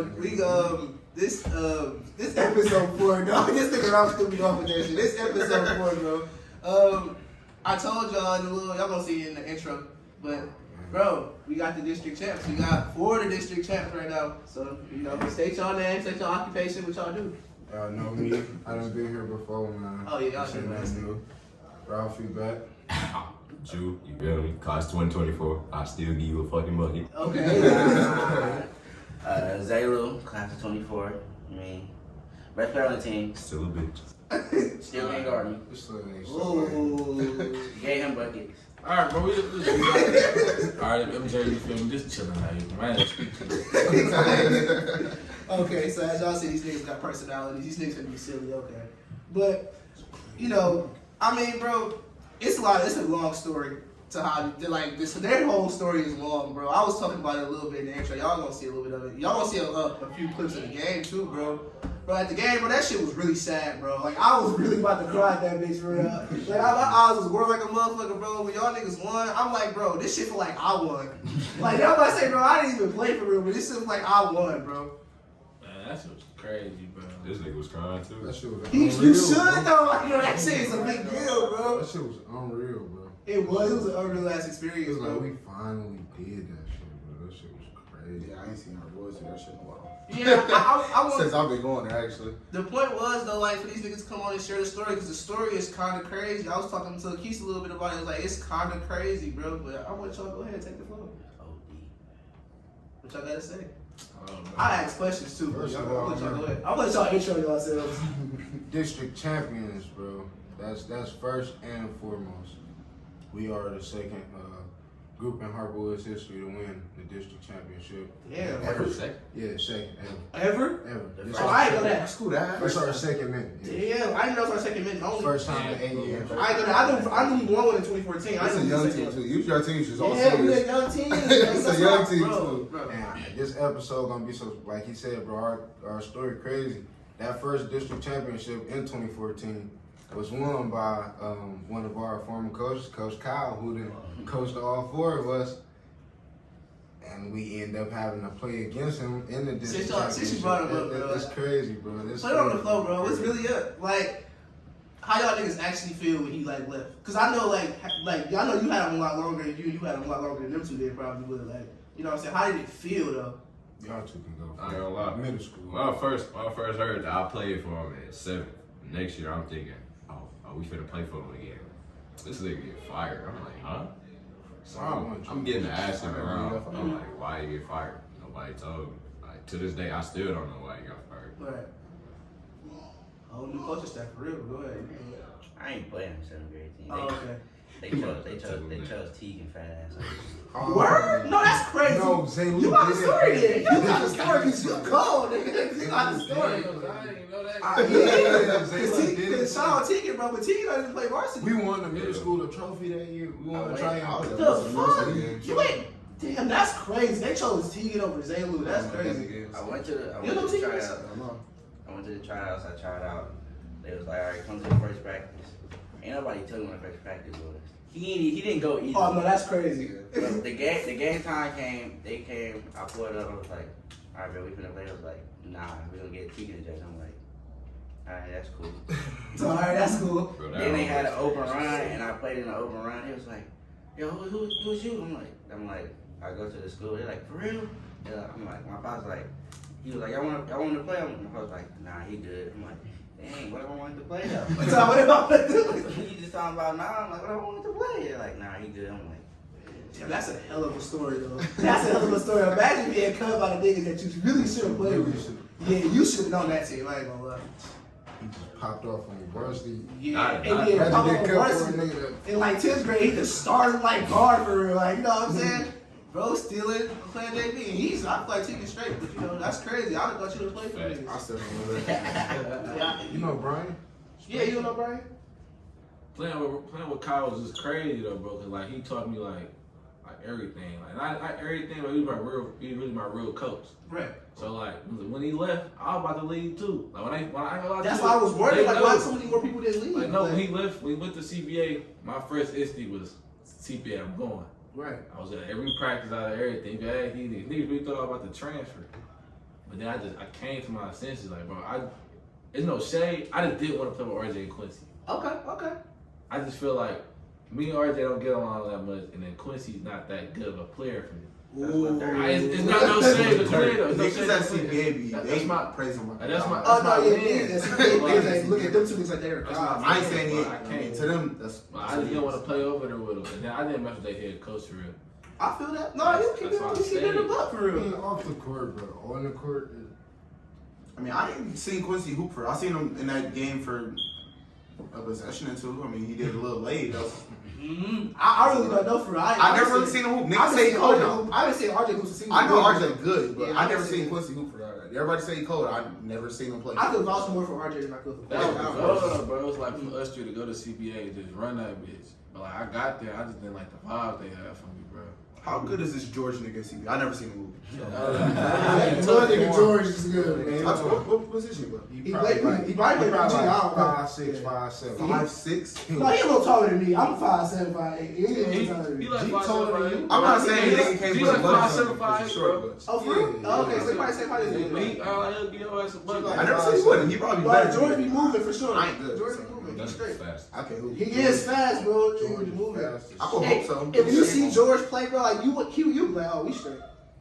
This episode 4, dog. This nigga I'm still be off with that shit. This episode 4, bro. I told y'all in the y'all gonna see it in the intro, but bro, we got the district champs. We got 4 of the district champs right now. So state y'all name, state y'all occupation, what y'all do. Y'all know me. I done been here before, man. Oh yeah, y'all should know. Ralphie back. Jew, you feel me? Class 2024. I still give you a fucking bucket. Okay. Zaylu, class of 24. I mean, best player on the team. Still a bitch. Still can't guard me. Ooh. Gave him buckets. Alright, bro, alright, MJ, you feel me? Just chilling out here, man. Speak to me. Okay, so as y'all see, these niggas got personalities. These niggas gonna be silly, okay. But, I mean, bro, it's a long story to how, their whole story is long, bro. I was talking about it a little bit in the intro. Y'all gonna see a little bit of it. Y'all gonna see a few clips of the game, too, bro. Bro, at the game, bro, that shit was really sad, bro. Like, I was really about to cry at that bitch, for real. Like, my eyes was whirling like a motherfucker, bro. When y'all niggas won, I'm like, bro, this shit feel like I won. Like, y'all might say, bro, I didn't even play for real, but this shit like I won, bro. Man, that shit was crazy, bro. This nigga was crying too. That shit was You unreal. should, though. Like, that shit is a big deal, bro. That shit was unreal, bro. It was an unreal ass experience, It was bro. like we finally did that shit, bro. That shit was crazy. Yeah, I ain't seen HarperWoods do that shit in a while. Yeah, I want. Since I've been going there, actually. The point was though, like for these niggas to come on and share the story, because the story is kind of crazy. I was talking to Keith a little bit about it. It was like it's kind of crazy, bro. But I want y'all to go ahead and take the floor. What y'all gotta say? I ask questions too. Bro. First of Y'all all, go ahead. I want y'all to intro yourselves. District champions, bro. That's first and foremost. We are the second group in HarperWoods history to win the district championship. Yeah, Ever second? Yeah, second ever? ever. This Oh, I ain't know that. Screw that. That's our second minute. Yeah. Damn, I didn't know it was our second minute only. First time in 8 years. I ain't know that. I knew we won one in 2014. I It's a didn't know young we team, was too. Your team's just all Yeah, we a serious. young team. It's a young team, bro, too. bro. And this episode gonna be so, like he said, bro, our story crazy. That first district championship in 2014 was won by one of our former coaches, Coach Kyle, who then coached all 4 of us. And we end up having to play against him in the district championship. Since you brought him up, bro. It's crazy, bro. Put it on the floor, bro. It's really up. Like, how y'all niggas actually feel when he left? Cause I know like y'all know you had him a lot longer than you had him a lot longer than them two did probably. But like, you know what I'm saying? How did it feel though? Y'all two can go. I ain't gonna lie. Middle school. When I first heard that I played for him at 7th. Next year I'm thinking, oh, we finna play for him again. This nigga get fired. I'm like, huh? So I'm getting to ask him around. I'm like, why you get fired? Nobody told me. Like to this day, I still don't know why he got fired. Right. Whole new coaching staff for real. Go ahead. I ain't playing in 7th grade team. Oh, okay. They chose Teague and fat ass. Word? No, that's crazy. No, Zay, You got the story then. You got the story because you cold, nigga. You got the story. I didn't even know that. Yeah, because shout out Tegan, bro, but Tegan doesn't play varsity. We won the middle school trophy that year. We won the tryout. What the fuck? You ain't. Damn, that's crazy. They chose Tegan over Zaylu. That's crazy. I went to the You know Tegan? tryouts. I went to the tryouts. I tried out. They was like, all right, come to the first practice. Ain't nobody told me when the first practice was. He didn't go either. Oh no, that's crazy. But the game time came. They came. I pulled up. I was like, all right, bro, we finna play. I was like, nah, we gonna get Tegan to judge. I'm like, all right, that's cool. So, all right, that's cool. Bro, Then they had an open run, and I played in the open run. He was like, yo, who's you? I'm like, I go to the school. They're like, for real? Yeah, I'm like, my boss like, he was like, y'all want to play? I was like, nah, he good. I'm like, dang, what do I want to play though? So what about do? You just talking about now? I'm like, what do I want to play? They're like, nah, he good. I'm like, Damn, that's a hell of a story though. That's a hell of a story. Imagine being cut by the niggas that you really should have played with. Yeah, you should have known that team. I ain't gonna lie. He just popped off on varsity. Yeah, and Not- then Imagine pop getting on cut for a varsity. nigga that. In like 10th grade, he just started like guard for real. Like, you know what I'm saying? Bro, stealing, playing JV. And I feel like Tegan straight, but you know, that's crazy. I would have thought you would have played for I niggas. still don't know that. Yeah, You know Brian? yeah, you know Brian? Playing with Kyle was just crazy though, bro. Cause like he taught me like everything. Like not everything, but he was really my real coach. Right. So like when he left, I was about to leave too. Like when I That's why I was wondering, like, why so many more people didn't leave? Like no, when he left, we went to CBA. My first ISTE was CPA. I'm going. Right. I was at every practice, out of everything. Hey, niggas really thought I was about to transfer. But then I came to my senses, like, bro, it's no shade. I just didn't want to play with RJ and Quincy. Okay. I just feel like me and RJ don't get along that much, and then Quincy's not that good of a player for me. It's not no shade to Quinn though. Niggas at CBA be That's my praising my. that's my. Oh no, yeah, opinion. like, look at them two niggas like they're. That's my I ain't opinion, saying but I it. can't. To them, that's. I just didn't want to play over there with them, and then I didn't mess with their head coach for real. I feel that. No, you keep it in the butt for I real. mean, off the court, bro. On the court, I mean, I ain't seen Quincy hoop for. I seen him in that game for a possession or two. I mean, he did a little late though. I really don't know for real. I never really seen him hoop. Niggas say he cold now. I haven't seen RJ hoop since he was I know good. RJ good, but Yeah, I I never can seen see Quincy hoop for that. Everybody say he cold. I never seen him play. I could vouch more for RJ than I could for That was Quincy. love, bro. It was like for us three to go to CPA and just run that bitch. But like I got there, I just didn't like the vibe they had from me, bro. How good is this George nigga at CB? I never seen him hoop. Little nigga George is good, man. What position? He played for me. He probably played for me. I don't know. 5'6", 5'7". 5'6". No, he a little taller than me. I'm 5'7", 5'8". He a little taller than me. He like He 5'7", taller than you. 5'8". I'm not saying he can't He play like butt 5'7", 5'8", short, bro. but Oh, for real? Oh, okay, so he probably say probably But is he, he'll get your ass a butt. I never seen he wouldn't. He probably But better. George be moving for sure. I ain't good, George so. be moving. He's That's straight. fast. I can't hoop. He is fast, bro. George George be is moving. fast as I would shit. hope so. If you see George play, bro, like you be like, oh, we straight.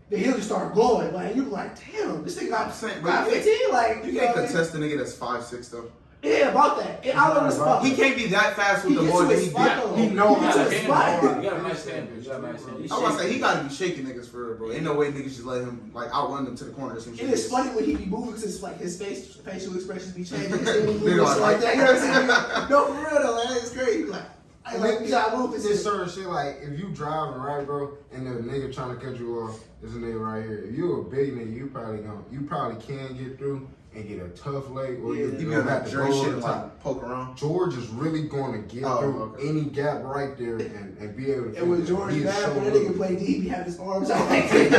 Then he'll just start glowing. Like you be like, damn, this nigga got saying, got but you 15. Like You know can't what I mean? contest a nigga that's 5'6" though. Yeah, about that. I love the spot. He can't be that fast with He the gets ball. to That his he spot, did. though. He know He how gets to to his handle spot. ball. You got a nice standard. You got a nice standard. I was gonna say he gotta be shaking niggas for real, bro. Ain't no way niggas just let him like outrun them to the corner or some shit. It is funny when he be moving because like his facial expressions be changing. His They moving like, shit like that. You know what I'm saying? No, for real though. Like, it's crazy. Like, I like you gotta move It's this just shit. certain shit like if you driving right, bro, and the nigga trying to cut you off, there's a nigga right here. If you a big nigga, you probably can get through and get a tough leg, or you You gonna gonna have have to jury go shit on and top. like poke around. George is really going to get through okay. any gap right there and be able to. And when finish. George He is bad, so when that good. nigga play D, he be having his arms out like that.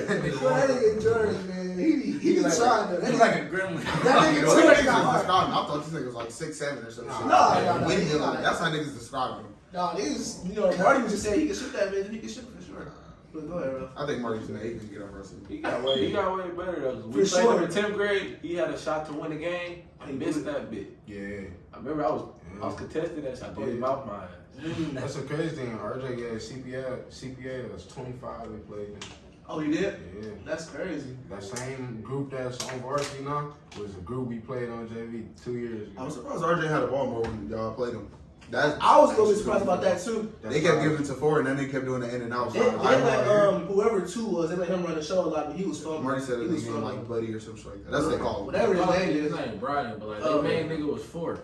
That nigga George, man, he be trying to. He's like a gremlin. That nigga Yo, George niggas got is hard. describing. I thought this nigga was like 6'7" or some shit. No. Windy a lot. That's how niggas describe him. Nah, niggas, Marty was just saying he can shoot that bitch. He can shoot for sure. But go ahead, bro. I think Marty's gonna hate to get on Russell. He got way better though. 'Cause we For played sure. him in 10th grade. He had a shot to win the game. He missed that bit. Yeah. I remember I was contesting that shot. I thought he mouth my ass. That's a crazy thing. RJ got CPA was 25 we played in. Oh, you did? Yeah. That's crazy. That same group that's on varsity now was a group we played on JV 2 years ago. I'm surprised RJ had a ball more when y'all played him. I was a little bit surprised about that too. They kept giving it to 4 and then they kept doing the in and out. They let whoever 2 was, they let him run the show a lot, but he was fun. Marty said he it was was fun. like Buddy or something like that. That's what they call him. Whatever his name is. His name Brian, but like their main nigga was 4.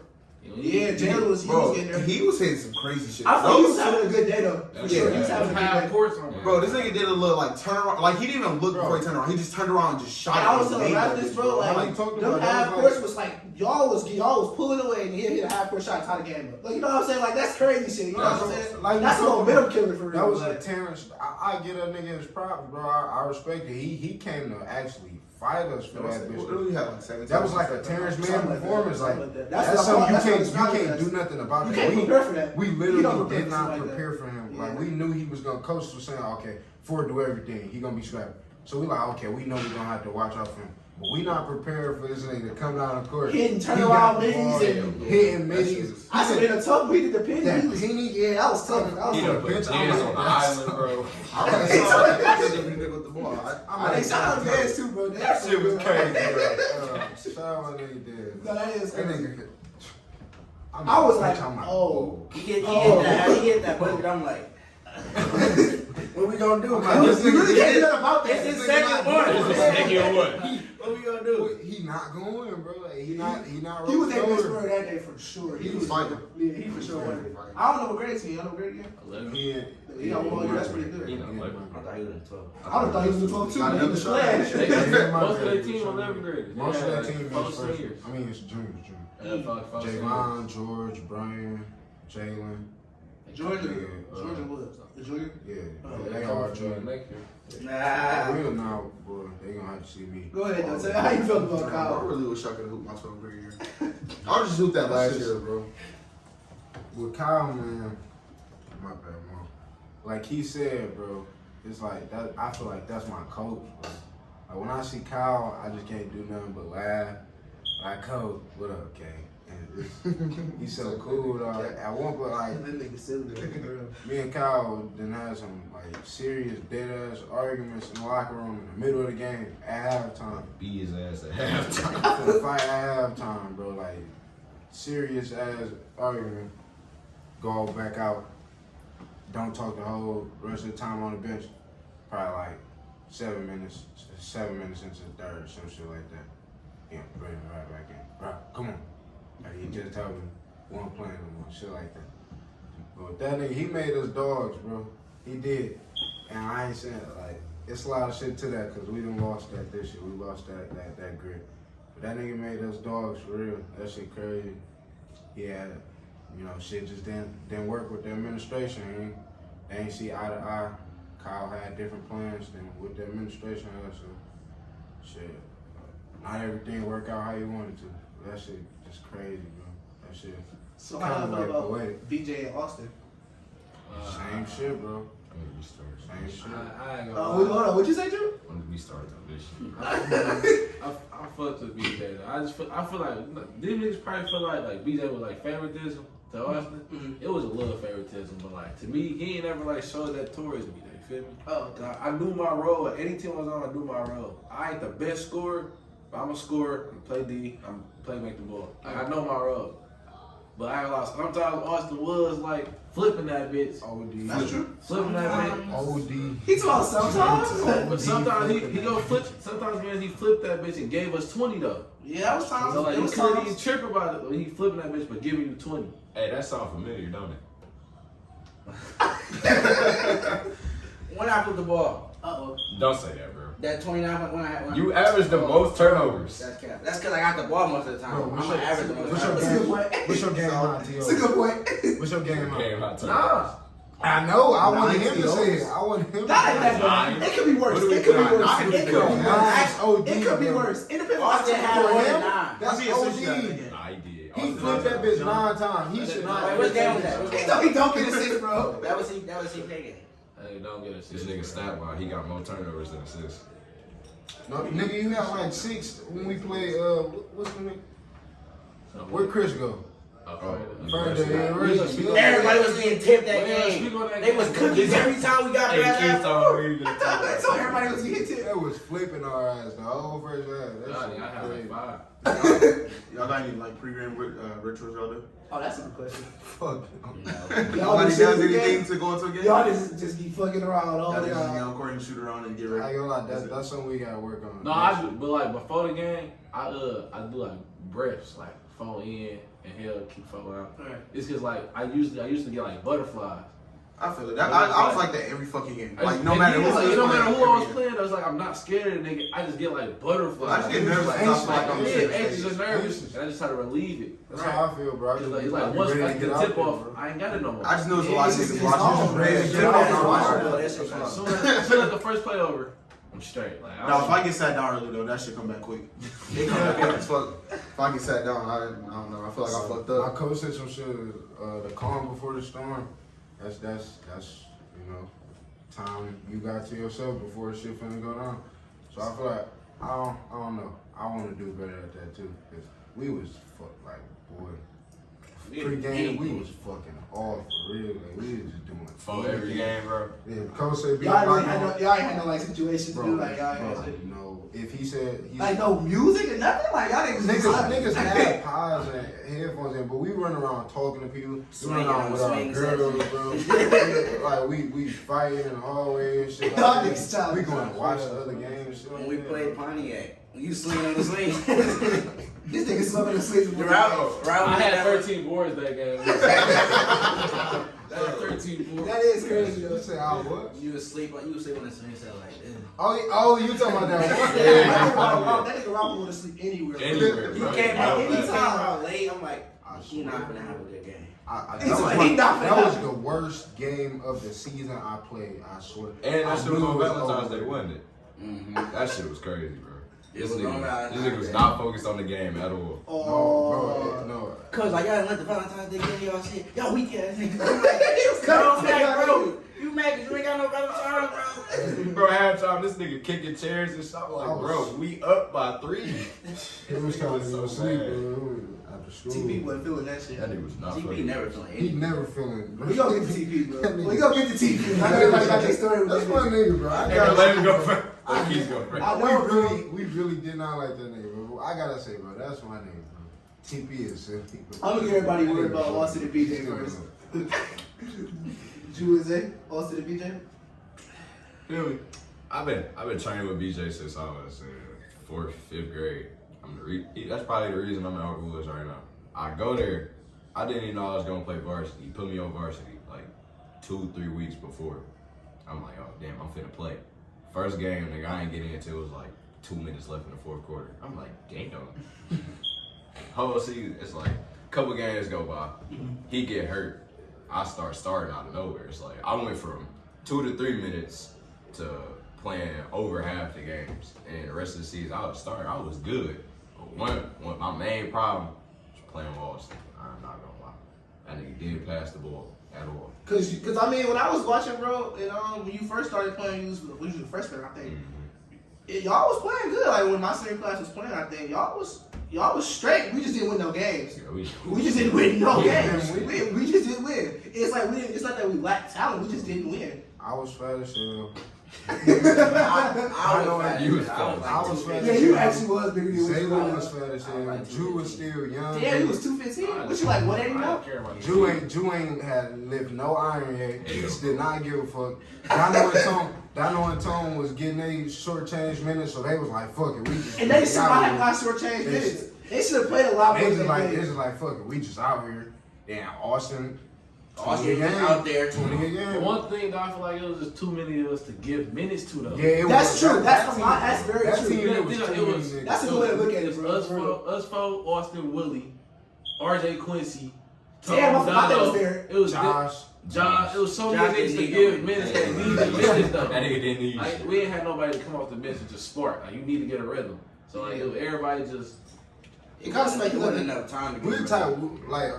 Yeah, Jalen was Bro, getting there. he was hitting some crazy shit. I thought he was having a good day though. For That's sure, right. he was having a good Half day. course on him. Bro, this nigga did a little like turn around. Like he didn't even look before he turned around. He just turned around and just shot And it. I was and telling made that Raptors, bitch, bro, How like you talking them about half that? courts was like y'all was pulling away and he hit a half court shot, tie the game up. Like you know what I'm saying? Like that's crazy shit. You know what I'm saying? Like, That's a you talking momentum about- killer for real. That was like, a Terrence. I get that nigga his props, bro. I respect it. He came to actually fight us for that bitch. What do we have like 17? That was like a Terrence Mann Something like that. performance. Like Something like that. that's That's something what you I'm can't saying. do nothing about. You that. can't prepare for that. We You don't literally prepare did for not something like prepare that. for him. Yeah. Like we knew he was gonna. Coach was saying, okay, Ford do everything. He gonna be scrappy. So we like, okay, we know we gonna have to watch out for him. But we not prepared for this nigga to come down the court. Hitting He turnaround got the middies ball, and- hitting middies. I said in a tough we did the penny. That He was- penny? Yeah, that was tough. That was He tough. done put bitch, Jans I'm on the like, island, bro. I was nigga with the ball. I think shout out to Dez too, bro. That shit was crazy, bro. Shout out what nigga did. No, that is That crazy. nigga. I was like, I'm oh. He hit that bucket. I'm like, what we gonna do? You really can't do nothing about that. it's his second one. Nigga, what? What we gonna do? He not going, bro. Like, he not. He was their rolling best over. player that day for sure. He was fighting. Yeah, he for sure. I don't know what grade he. I know what grade he. 11. Yeah. He got 1 year. That's pretty He good. not like I thought he was in 12. I would thought he was a 12 too. Got Man. He another was shot. playing. Most of their team 11th graders. Most of that They team had, is like, 4 first. seniors. I mean, it's juniors. Five seniors. Javon, George, Brian, Jalen. Georgia. Yeah, Georgia was the junior. Yeah, Oh, they are juniors. Next year. Nah. Real now, boy. They gonna have to see me. Go ahead, though. Tell me how you feel about I Kyle. really wish I could hoop my 12th grade year. I was just hoop that last year, bro. With Kyle, man, my bad, mom. Like he said, bro, it's like that. I feel like that's my coach. Bro. Like when I see Kyle, I just can't do nothing but laugh. Like, Coach, what up, K? And he's so cool, dog. At one point, like, That nigga silly, bro. me and Kyle then had some like serious dead-ass arguments in the locker room in the middle of the game at halftime. Beat his ass at halftime. For the fight at halftime, bro. Like, serious ass argument. Go back out. Don't talk the whole rest of the time on the bench. Probably like 7 minutes into the third, some shit like that. Yeah, bring it right back in. Bro, come on. Like, he just told me, won't play no more, shit like that. But that nigga, he made us dogs, bro. He did. And I ain't saying, like, it's a lot of shit to that because we done lost that this year. We lost that grit. But that nigga made us dogs for real. That shit crazy. Yeah, you know, shit just didn't work with the administration. They ain't see eye to eye. Kyle had different plans than what the administration had, so shit. Not everything worked out how you wanted to. That shit just crazy, bro. That shit. So how do I feel about poetic. BJ and Austin? Same shit, bro. When did we start? Same shit. I ain't Oh, gonna lie. hold on. What'd you say, Drew? When did we start on this shit? I fucked with BJ though. I feel like these niggas probably feel like BJ was like favoritism to Austin. Mhm. It was a little favoritism, but like to me, he ain't ever like showed that towards me. You feel me? Oh, Cause I knew my role. At any team I was on, I knew my role. I ain't the best scorer, but I'm a scorer. I'm play D. I'm play make the ball. Like, I know my role. But I lost. Sometimes Austin was like flipping that bitch. OD. that's true. Flipping that bitch. OD. He told sometimes. But sometimes he go flip. Sometimes man he flipped that bitch and gave us 20 though. Yeah, that was times. So like It he was couldn't even times. trip about it. But he flipping that bitch but giving you 20. Hey, that sound familiar, don't it? When I put the ball, Uh-oh. Don't say that, bro. that 29 when I had You averaged the most turnovers. That's cap. That's because I got the ball most of the time. Bro, I'm what's gonna your- average the most. what's your That's a good game? point. What's your game line, That's a T.O.? good point. What's your game Game line? hot turnovers. Nah. I know. I wanted him to Nine say it. I wanted him to Not say like it. that, bro. It could be worse. What do we It could be got? worse. Nine? It could be Nine's worse. OD, It could be bro. worse. It depends on Austin Austin. had For one him, at 9. that's He assisted that OD. nigga. I did. He flipped that bitch 9 times. He should not. Wait, what game was that? He don't get assist, bro. That was CK game. Hey, don't get us. This nigga stat line, he got more turnovers than assists. No, nigga, you got like 6 when we play. What's the name? Where'd Chris go? Further, yeah, Everybody was getting tipped that Well, game. speak on that They game. was cookies every time we got Hey, back. keep on reading. I told everybody was getting tipped. That was flipping our ass the whole first half. That I shit had was like crazy. 5. Y'all got any like pre-game rituals y'all do? Oh, that's a good question. Fuck. Nobody just does shoot the anything game? to go into a game? Y'all just keep fucking around all Y'all the just, you time. know, according to shoot around and get I ready. ain't gonna lie, that's something we gotta work on. No, I do, but like before the game, I do like breaths, like phone in and hell keep phone out. Alright. It's cause like I used to get like butterflies. I feel it. I was like that every fucking game. Like no And matter then, who like, was no matter playing, who I was every playing, I was like I'm not scared of the nigga. I just get like butterflies. I just get nervous. Like, I feel like I'm yeah, sick. anxious and nervous, and I just try to relieve it. That's how I feel, bro. I It's just like, be it's like like once ready I to get get the out tip there, off, bro. I ain't got it no more. I just know it's a lot of Yeah, niggas it's watching. hard, Just ready to bro. get out It's there. hard. watching. That shit's As hard. soon as the first play over, I'm straight. Like Now, if I get sat down early though, that shit come back quick. It come back quick as fuck. If I get sat down, I don't know. I feel like I fucked My up. coach said some shit. The calm before the storm. That's you know, time you got to yourself before shit finna go down. So I feel like I don't know. I want to do better at that too. Cause we was like boy. Pre-game we was fucking off for real. Like we was just doing For every game, bro. Yeah, coach said be Y'all like, ain't had no like situations to bro, do like y'all bro, had. you know, if he said he Like no music or nothing. Like y'all niggas had pies and headphones in, but we run around talking to people. We run around with our Swinging girls, bro. Like we fighting in the hallway and shit. Y'all Like niggas that. childish. We going to watch the other games and shit. When like we that. played Pontiac, you swing on the swing. This nigga smoking and sleeping. I had 13 boards that game. I had 13 boards. That is crazy though. You say I what? You was sleep on the swing set like this. Oh, you talking about that one? That nigga Robert would sleep anywhere. bro. Anywhere, He bro. came out Anytime. he came out late. I'm like, I he not gonna have a good game. He's like, he not finna That was have the worst game of the season I played, I swear. And that I shit was knew on it was Valentine's over. Day, wasn't it? Mm-hmm. That shit was crazy, bro. This was on nigga Valentine's was Day. not focused on the game at all. Oh, No. Cause like y'all didn't let the Valentine's Day game y'all shit. Y'all weak ass niggas. I'm He was like, cutting bro, off. bro, you mad because you ain't got no better time, bro? Bro, halftime, this nigga kicking chairs and stuff. I'm like, bro, we up by 3. It was kind of so sleep, bad. bro. After school. TP wasn't feeling that shit. That nigga was not TP funny. never feeling He anything. never feeling. We gonna get the TP, bro. We gonna get the TP. I know everybody got their story with That's that my nigga. nigga, bro. I Nigga, gotta let him go first. Let Keith go first. I know, bro. we really did not like that nigga, bro. I gotta say, bro, that's my nigga, bro. TP is silly, bro. I'm gonna get everybody worried about Austin and BJ first. Drew is it? Austin and BJ? Feel me? I've been training with BJ since I was in 4th, 5th grade. That's probably the reason I'm at HarperWoods right now. I go there. I didn't even know I was gonna play varsity. He put me on varsity like 2-3 weeks before. I'm like, oh damn, I'm finna play. First game, nigga, I ain't getting into it. It was like 2 minutes left in the 4th quarter. I'm like, damn. Whole season, it's like a couple games go by. He get hurt. I start starting out of nowhere. It's like I went from 2 to 3 minutes to playing over half the games, and the rest of the season I was starting. I was good. But one my main problem was playing with Austin. I'm not gonna lie. That nigga didn't pass the ball at all. Cause I mean, when I was watching, bro, and when you first started playing, you was a freshman, I think. Y'all was playing good. Like when my senior class was playing, I think y'all was straight. We just didn't win no games. Yeah, We just didn't win no We games. didn't win. We just didn't win. It's like it's not that we lacked talent. We just didn't win. I was fat as hell. I know was you was fat. fat. I was fat. Yeah, you actually was bigger than what you Zayla was was. fat as hell. Drew was still young. Damn, he was 215. What you like? 180 I now? don't care about Drew ain't had lift no iron yet. Keith did not give a fuck. Dano and Tone was getting they short change minutes, so they was like, fuck it, we just. And they out survived here. my short change minutes. They should have played a lot They more just than like, they they did. just like, fuck it, we just out here. Damn, Austin. Austin was out there. 20 a The game. one thing that I feel like it was just too many of us to give minutes to though. Yeah, it That's was. true. That's team- very that true. team, Yeah, it was it too was- many niggas. That's a good way to look at it, It's bro. us four, Austin, Willie, RJ Quincy, Damn, I Tom forgot that was Dono. there. It was Josh. It was so Josh many niggas to didn't give need minutes no that minutes. needed minutes though. That nigga didn't need Like, shit. we ain't had nobody to come off the bench and just spark. Like you need to get a rhythm. So like it was everybody just. It kind of like There look. wasn't enough time to We get type like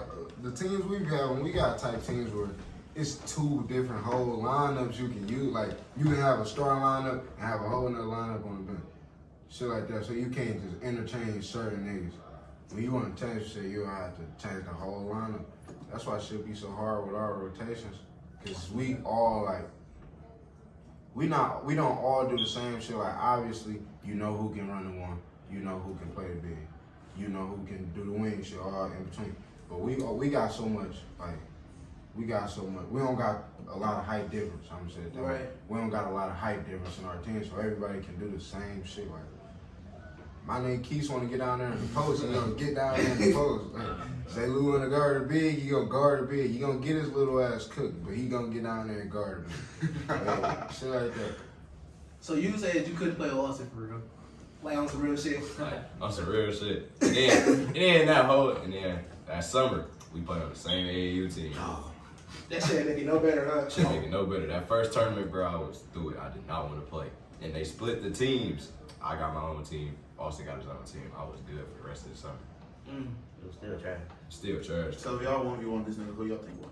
the teams we've had when we got type teams where it's 2 different whole lineups you can use. Like you can have a starting lineup and have a whole nother lineup on the bench. Shit like that. So you can't just interchange certain niggas. When you want to change shit, you have to change the whole lineup. That's why it should be so hard with our rotations. Cause we all like we don't all do the same shit. Like obviously you know who can run the one, you know who can play the big, you know who can do the wing shit all in between. But we got so much like we don't got a lot of height difference. I'm saying that. Right. We don't got a lot of height difference in our team, so everybody can do the same shit. Like my nigga Keith want to get down there in the post, and get down there in the post. Like, say Lou want to guard the big, he gonna guard the big. He gonna get his little ass cooked, but he gonna get down there and guard the big. Like, shit like that. So you said you couldn't play with Austin for real? Like on some real shit? Like, on some real shit. And then that summer, we played on the same AAU team. That shit make it no better, huh? Shit make it no better. That first tournament, bro, I was through it. I did not want to play. And they split the teams. I got my own team. Austin got his own team. I was good for the rest of the summer. It was still trash. Still trash. So if y'all 1v1 this nigga, who y'all think won?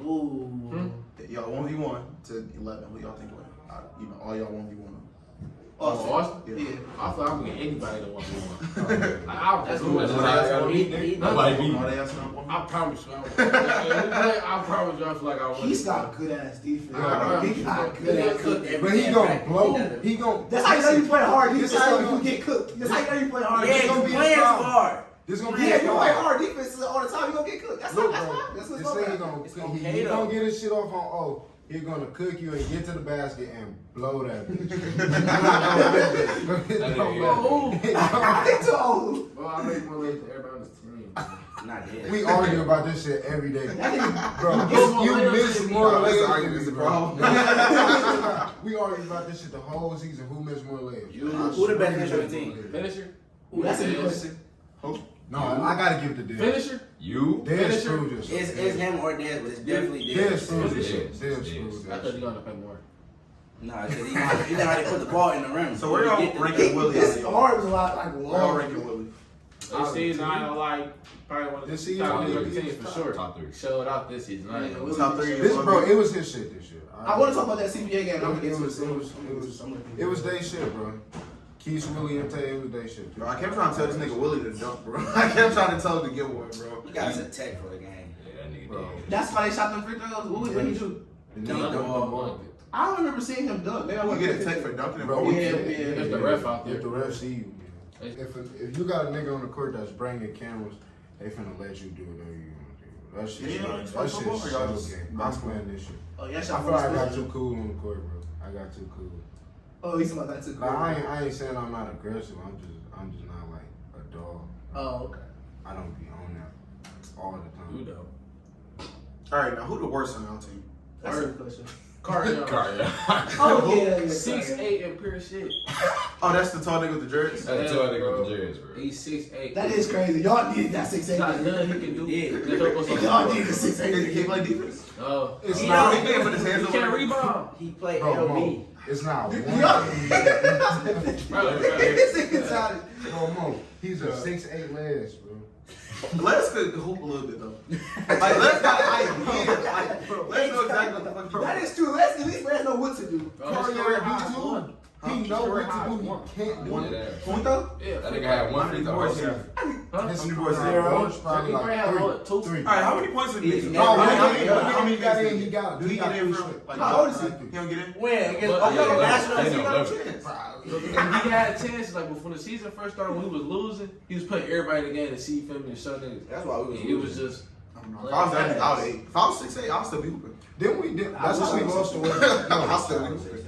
Ooh. Y'all 1v1 to 11, who y'all think won? All y'all 1v1. Austin. Austin? Yeah. I feel like I'm getting anybody to 1v1. I That's how I gotta beat nigga. Nobody beat All me. they asking up 1v1? I promise you. I promise you. I feel like I won. He's got good ass defense. Yeah, He got good ass defense. But he gonna blow. He gonna. That's how you know you play hard defense. This how You you get cooked. That's how you know you play hard Yeah, defense. gonna you be the playing problem. hard. This gonna be Yeah, his you problem. play hard defense all the time. You gonna get cooked. That's Look, not. bro, That's this what's nigga going on. It's gonna okay, he though. gonna get his shit off on he gonna cook you and get to the basket and blow that bitch. It's too old. Bro, I make more late than everybody on this team. Not yet. We argue about this shit every day. Bro, Get you more miss layups more than me. This layups argument than is me, the bro. problem. We argue about this shit the whole season. Who missed more layups? You. Who the best finisher on the team? Finisher? Ooh, that's a good question. No, I gotta give it to Dez. Finisher? You? Dez Finisher? screwed us. It's him or Dez, but it's definitely Dez Dez. screwed us. Dez. Dez screwed I thought us. you gonna pay more. Nah, because he know how to put the ball in the rim. So where y'all Get the- ranking Willie? This arm is a lot like Where y'all long. ranking Willie? This season, I don't like probably one of the This season, top yeah, teams for sure. Top 3. Showed out this season. I ain't Yeah, gonna Willie Top 3. This, bro, it was his shit this year. I want to talk about that CPA game. I'm gonna get It to was they shit, bro. Keith, Willie, and Tay, it was they shit. Bro, I kept trying to tell this nigga Willie to dunk, bro. I kept trying to tell him to get one, bro. You guys a tech for the game. Yeah, that nigga Bro. did. That's why they shot them free throws. What he do? And Dunk then the dunk the ball. ball. I don't remember seeing him dunk. Maybe I You wasn't get a paying tech for attention. dunking him, Bro, bro. Yeah, If the ref out there. If the ref see you, man. If you got a nigga on the court that's bringing cameras, they finna let you do whatever you want to do. That shit, Yeah, that it's shit football, or y'all so just game. I'm basketball? playing this shit. Oh yeah, I shot feel like I got from too cool on the court, bro. I got too cool. Oh, he's talking about that too. Like, I ain't saying I'm not aggressive. I'm just not like a dog. Oh, okay. I don't be on that all the time. You know. All right, now who the worst on our team? That's a good question. Cardio. Oh yeah, 6'8" and pure shit. Oh, that's the tall nigga with the jerseys? That's a tall nigga with the jerseys, bro. He's 6'8". That is crazy. Y'all need that 6'8". There's not nothing he can do. Just help us on the Y'all court. need the 6'8". He can't play defense. No. It's He not. can't put his hands He over can't the- rebound. He played Bro, LB. Mo, it's not one. Bro, This nigga childish. Bro, Mo, he's a 6'8" legs, bro. Les could hoop a little bit, though. Like, Les got an idea. Like, bro, Les know exactly what the fuck he's That doing. is true. Let's at least let know what to do. Cardio do too. He know what to do. He can't do One it. there. Point though? Yeah. That nigga had one free throw. Boys, yeah. Huh? His How many boys zero, did probably He probably had like what, two? three. All right, how many points did he He's get? never- No, How many he got games in. did He got. Do he get in from? Like, How old is he? He don't get in? When? Against But- Oklahoma yeah, National, yeah, he got a yeah. chance. And he had chances, like, when the season first started, when he was losing, he was putting everybody in the game to see film and show niggas. That's why we was It was just, I don't know. If I was that nigga, I would 8. If I was 6'8", I'll still be hooping. Then we did. That's how we lost the way. I'll still be hooping.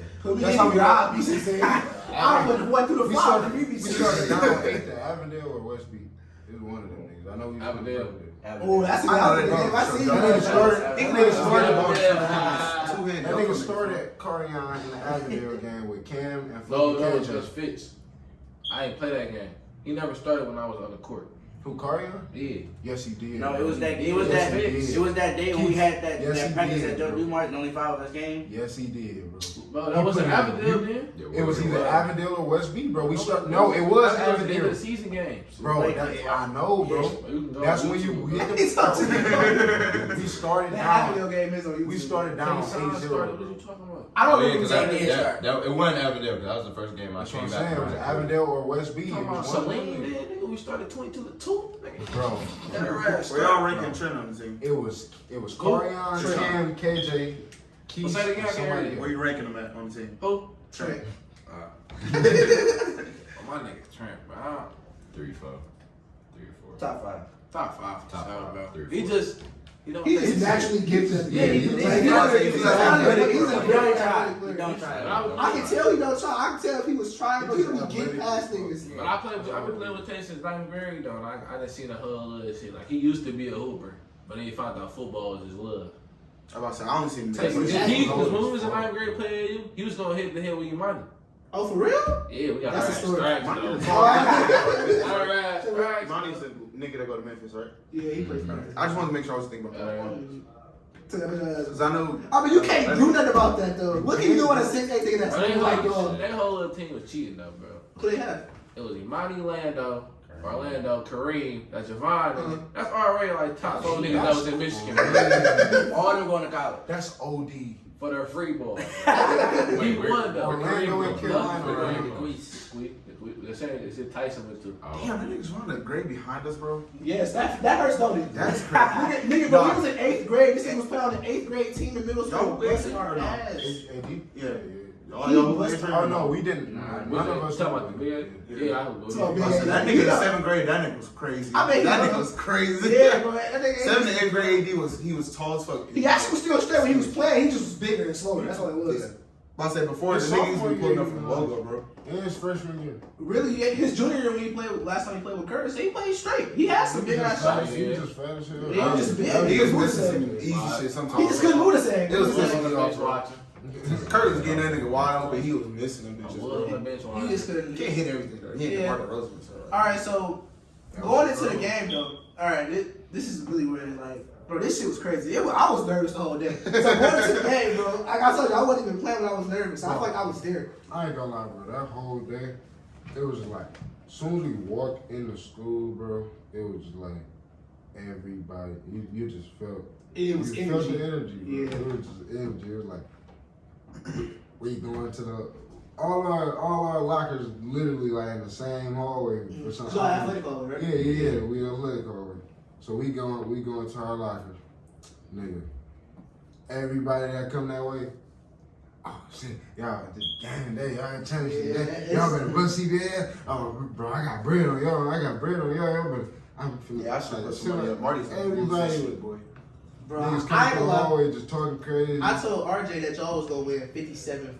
That's how we robbed B6'8". I would have went through the We fire started. to We be started B6'8". down 8 to Avondale or West Beach. It was one of them niggas. I know we was Avondale. Oh, that's a I know good that game. I see That you. nigga started. That nigga started. Yeah. Two-handed. That nigga started Carion in the Avondale game with Cam and no, Fluffy that was KJ. just Fitz. I ain't play that game. He never started when I was on the court. Who Carion? Yeah. Yes, he did. No, it was that. It was Yes, that. he did. It was that day when we had that Yes, that he practice did, at Joe bro. Dumars and only 5 of us game. Yes, he did, bro. Bro, that wasn't Avondale then. It was either Avondale or West Beach, bro. We start. No, No, it was That was the end of Avondale, the season games. bro. I know, bro. You can go That's on when YouTube. you hit He's talking the. We started The down. Avondale game is on YouTube. We started down Kenny Sons 8-0. started. What are you talking about? I don't Oh, yeah, remember because who that is. it wasn't Avondale, because that was the first game I That's what came I'm saying. It was back. Avondale or West Beach. You It talking about was one of Saline, them. then, nigga? We started 22-2, nigga. Bro, Where y'all ranking Trent on the team? it was Carion, Trent. Cam, KJ, Keith, Well, say it again, I can't hear somebody you. Where you ranking them at on the team? Who? Trent. My nigga Trent, bro. 3-4. 3-4. Top 5. Top 5. Top five, bro. 3, He 4. just, he don't He take just it naturally gifted. Yeah, he- He's he- a he- very he- athletic He player. don't try. He don't try. I can tell he don't try. I can tell if he was trying, but he would get past niggas. But I've been playing with Tay since ninth grade though, and I done seen a whole lot of shit. Like he used to be a hooper, but then he found out football was his love. I'm about to say, I only seen Take him. some Because when we was in ninth grade playing you, he was gonna hit the head with your money. Oh, for real? Yeah, we got That's a right story. stripes, Money though. is Alright. Monty's the nigga that go to Memphis, right? Yeah, he played for I just wanted to make sure I was thinking about that. Memphis. Because I know. I mean, you can't do nothing about that though. What can you do on a 6'8" thing that's That like dog? whole little team was cheating though, bro. Who they have? It was Imani Orlando, Kareem, that's Javon. nigga. That's already like top 4 niggas that was in Michigan. All them going to college. That's OD. For their free ball. Wait, He where? won though. Orlando and Carolina. They say it's Tyson with too. Damn, that nigga's running the grade behind us, bro. Yes, that hurts, don't it? That's crazy. Nigga, bro, he was in 8th grade. This nigga was playing on the 8th grade team in middle Y'all school. big Busting or our no? ass. AD? Yeah. All He y'all was- was Oh no, we didn't. None None of us. talking about the big. Yeah, I was. So big. That nigga in 7th grade, that nigga was crazy. I mean, that he- nigga was crazy. Yeah, bro. That nigga 7th to 8th grade AD was tall as fuck. He actually was still straight when he was playing. He just was bigger and slower. That's all it was. Yeah. But I said before, the His niggas sophomore be pulling year, up from the logo, bro. In his freshman year. Really, yeah, his junior year when he played, last time he played with Curtis, he played straight. He had some big ass shots. He was just fat as hell. He was just big. He was missing He some easy shit sometimes. He just couldn't move the same. It was He pissing me off, bench bro. watching. Kurt was getting that nigga wide open. He was missing them I bitches, was on the bro. bench He watching. just He couldn't. can't hit everything, though. He ain't Yeah. the Mark Roseman, so. All right, so going into the game though. All right, this is really weird. Like, bro, this shit was crazy. I was nervous the whole day. So going into the game, bro, like I told you, I wasn't even playing when I was nervous. I felt like I was there. I ain't gonna lie, bro. That whole day, it was like as soon as we walked into school, bro, it was just like everybody. You just felt. It was You felt energy. the energy, bro. Yeah. It was just energy. It was like we going to the all our lockers literally like in the same hallway or something. So athletic hallway, right? Yeah. We athletic hallway. So we going to our lockers, nigga. Everybody that come that way. Oh shit, y'all, this game day, y'all change today. Y'all better bust there. Oh, bro, I got bread on y'all. Y'all better. I'm feeling. Yeah, I should put somebody up. Marty's everybody. shit, boy. Bro, Niggas I come ain't through gonna the lie. hallway just talking crazy. I told RJ that y'all was gonna win 57-50.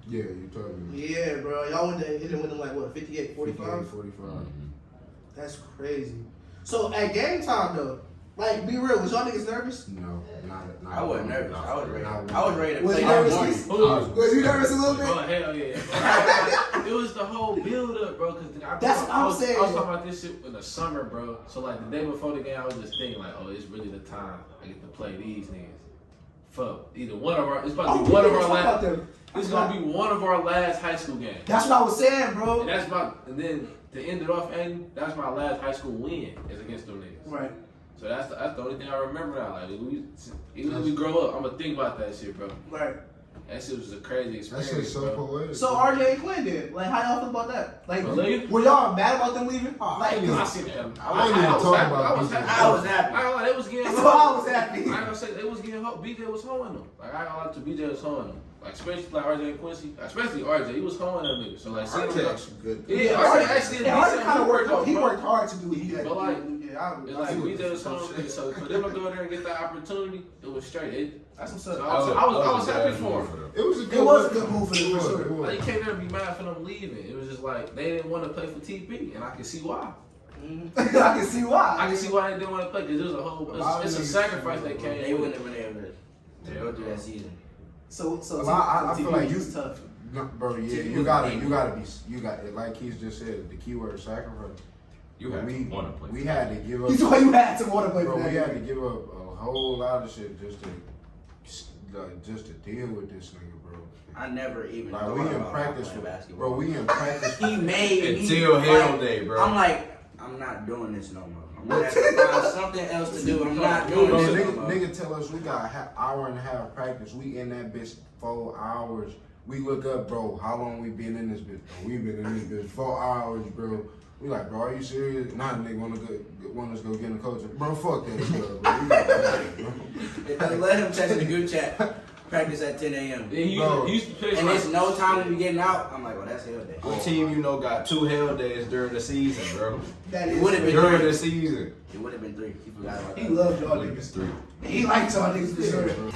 Yeah, you told me. Yeah, bro. Y'all ended up winning like what, 58-45? 45. That's crazy. So at game time though, like be real, was y'all niggas nervous? No, not. I wasn't nervous. not- I was ready. not- I was ready to Was play you that nervous? morning. Was you nervous a little bit? Oh, hell yeah. It was the whole build up, bro. Cause That's what I'm saying. I was talking about this shit in the summer, bro. So like the day before the game, I was just thinking like, oh, it's really the time I get to play these niggas. Fuck, either one of our. It's about to be one of our last. It's gonna be one of our last high school games. That's what I was saying, bro. And that's my. And then to end it off, and that's my last high school win is against them niggas. Right. So that's the only thing I remember now. Like even as we grow up, I'm gonna think about that shit, bro. Right. That shit was a crazy That experience, shit's so bro. poetic. So RJ and Quinn did. Like, how y'all feel about that? Like, Well, leave? were y'all mad about them leaving? I ain't Like, I seen them. I ain't even talking happy. about I was BJ. happy. I was happy. I ain't gonna lie, they was getting that's hoed. why I was happy. I ain't gonna say they was getting hoed. BJ was hoeing them. Like I ain't gonna lie to BJ was hoeing them. Like especially like RJ and Quincy. Especially RJ, he was hoeing them niggas. So like seeing RJ them. actually good. Yeah, RJ RJ actually Yeah, RJ kind of worked. though, He bro. worked hard to do what he had. But like, yeah, It's like BJ was hoeing them. So for them to go there and get that opportunity, it was straight. that's what's So up. I was happy for him. It was a good. It was a look. good move for them, It for was, sure. it was. Like, you can't never be mad for them leaving. It was just like they didn't want to play for TP, and I can see why. I can see why. I can see why they didn't want to play because it was a whole. It's a sacrifice that came. They wouldn't have been able to go through that season. So Well, I feel like was tough. No, bro, yeah, you gotta be, like Keith just said, the keyword sacrifice. You have to want to play. We had to give up. That's why you had to want to play Bro, for we that. had to give up a whole lot of shit just to deal with this nigga, bro. I never even Like thought we in about practice, playing basketball. bro. We in practice. He made me Until hell like, day, bro. I'm like, I'm not doing this no more. I'm gonna have to find something else to do. I'm not doing Bro, this no more. nigga tell us we got an hour and a half practice. We in that bitch 4 hours. We look up, bro. How long we been in this bitch? Bro, we been in this bitch 4 hours, bro. We like, bro, are you serious? Nah, nigga want us to go get in the coach. Bro, fuck that shit, bro. We got that, bro. Let him text in the group chat. Practice at 10 a.m. Yeah, he used to play. And there's no time to be getting out. I'm like, well, that's hell day. What team you know got 2 hell days during the season, bro? That It is. would have been During 3. the season. It would have been 3. He forgot about He that. loved y'all It's niggas. 3. He likes y'all niggas for sure. bro.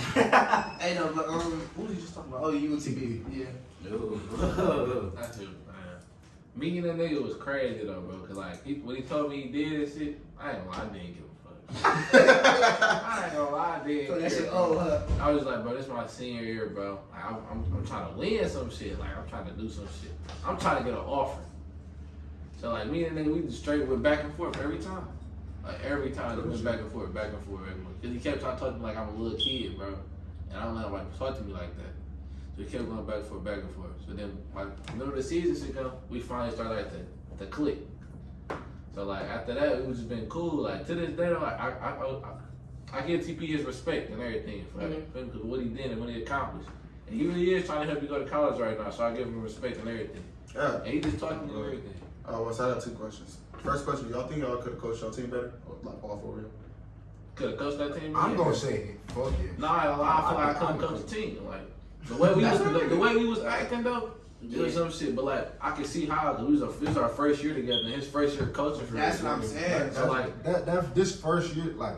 Hey, no, but what was you just talking about? Oh, UNTB. Yeah. No. That's it, man. Me and that nigga was crazy though, bro. Cause like when he told me he did this shit, I ain't gonna lie, I didn't give a fuck. I ain't gonna lie, I didn't. So that care, shit, bro. oh, huh. I was like, bro, this is my senior year, bro. Like, I'm trying to win some shit. Like, I'm trying to do some shit. I'm trying to get an offer. So, like, me and the nigga, we just straight went back and forth every time. Like, every time, we went back and forth. Because he kept trying to talk to me like I'm a little kid, bro. And I don't know nobody talk to me like that. So he kept going back and forth. So then, like, middle of the season shit come, we finally started, like, the click. So, like, after that, it was just been cool. Like, to this day, like, I give TP his respect and everything for what he did and what he accomplished. And he really is trying to help you go to college right now, so I give him respect and everything. Yeah. And he just talking to me and everything. Oh, so I got 2 questions. First question, y'all think y'all could have coached your team better? Or, like all 4 of you? Could have coached that team? I'm Yeah. gonna say, fuck yeah. Nah, I feel like I couldn't coach the team. Like the way we was acting though, it was some shit. But like I could see how this was our first year together, and his first year coaching for That's us. what I'm saying. So like This first year, like,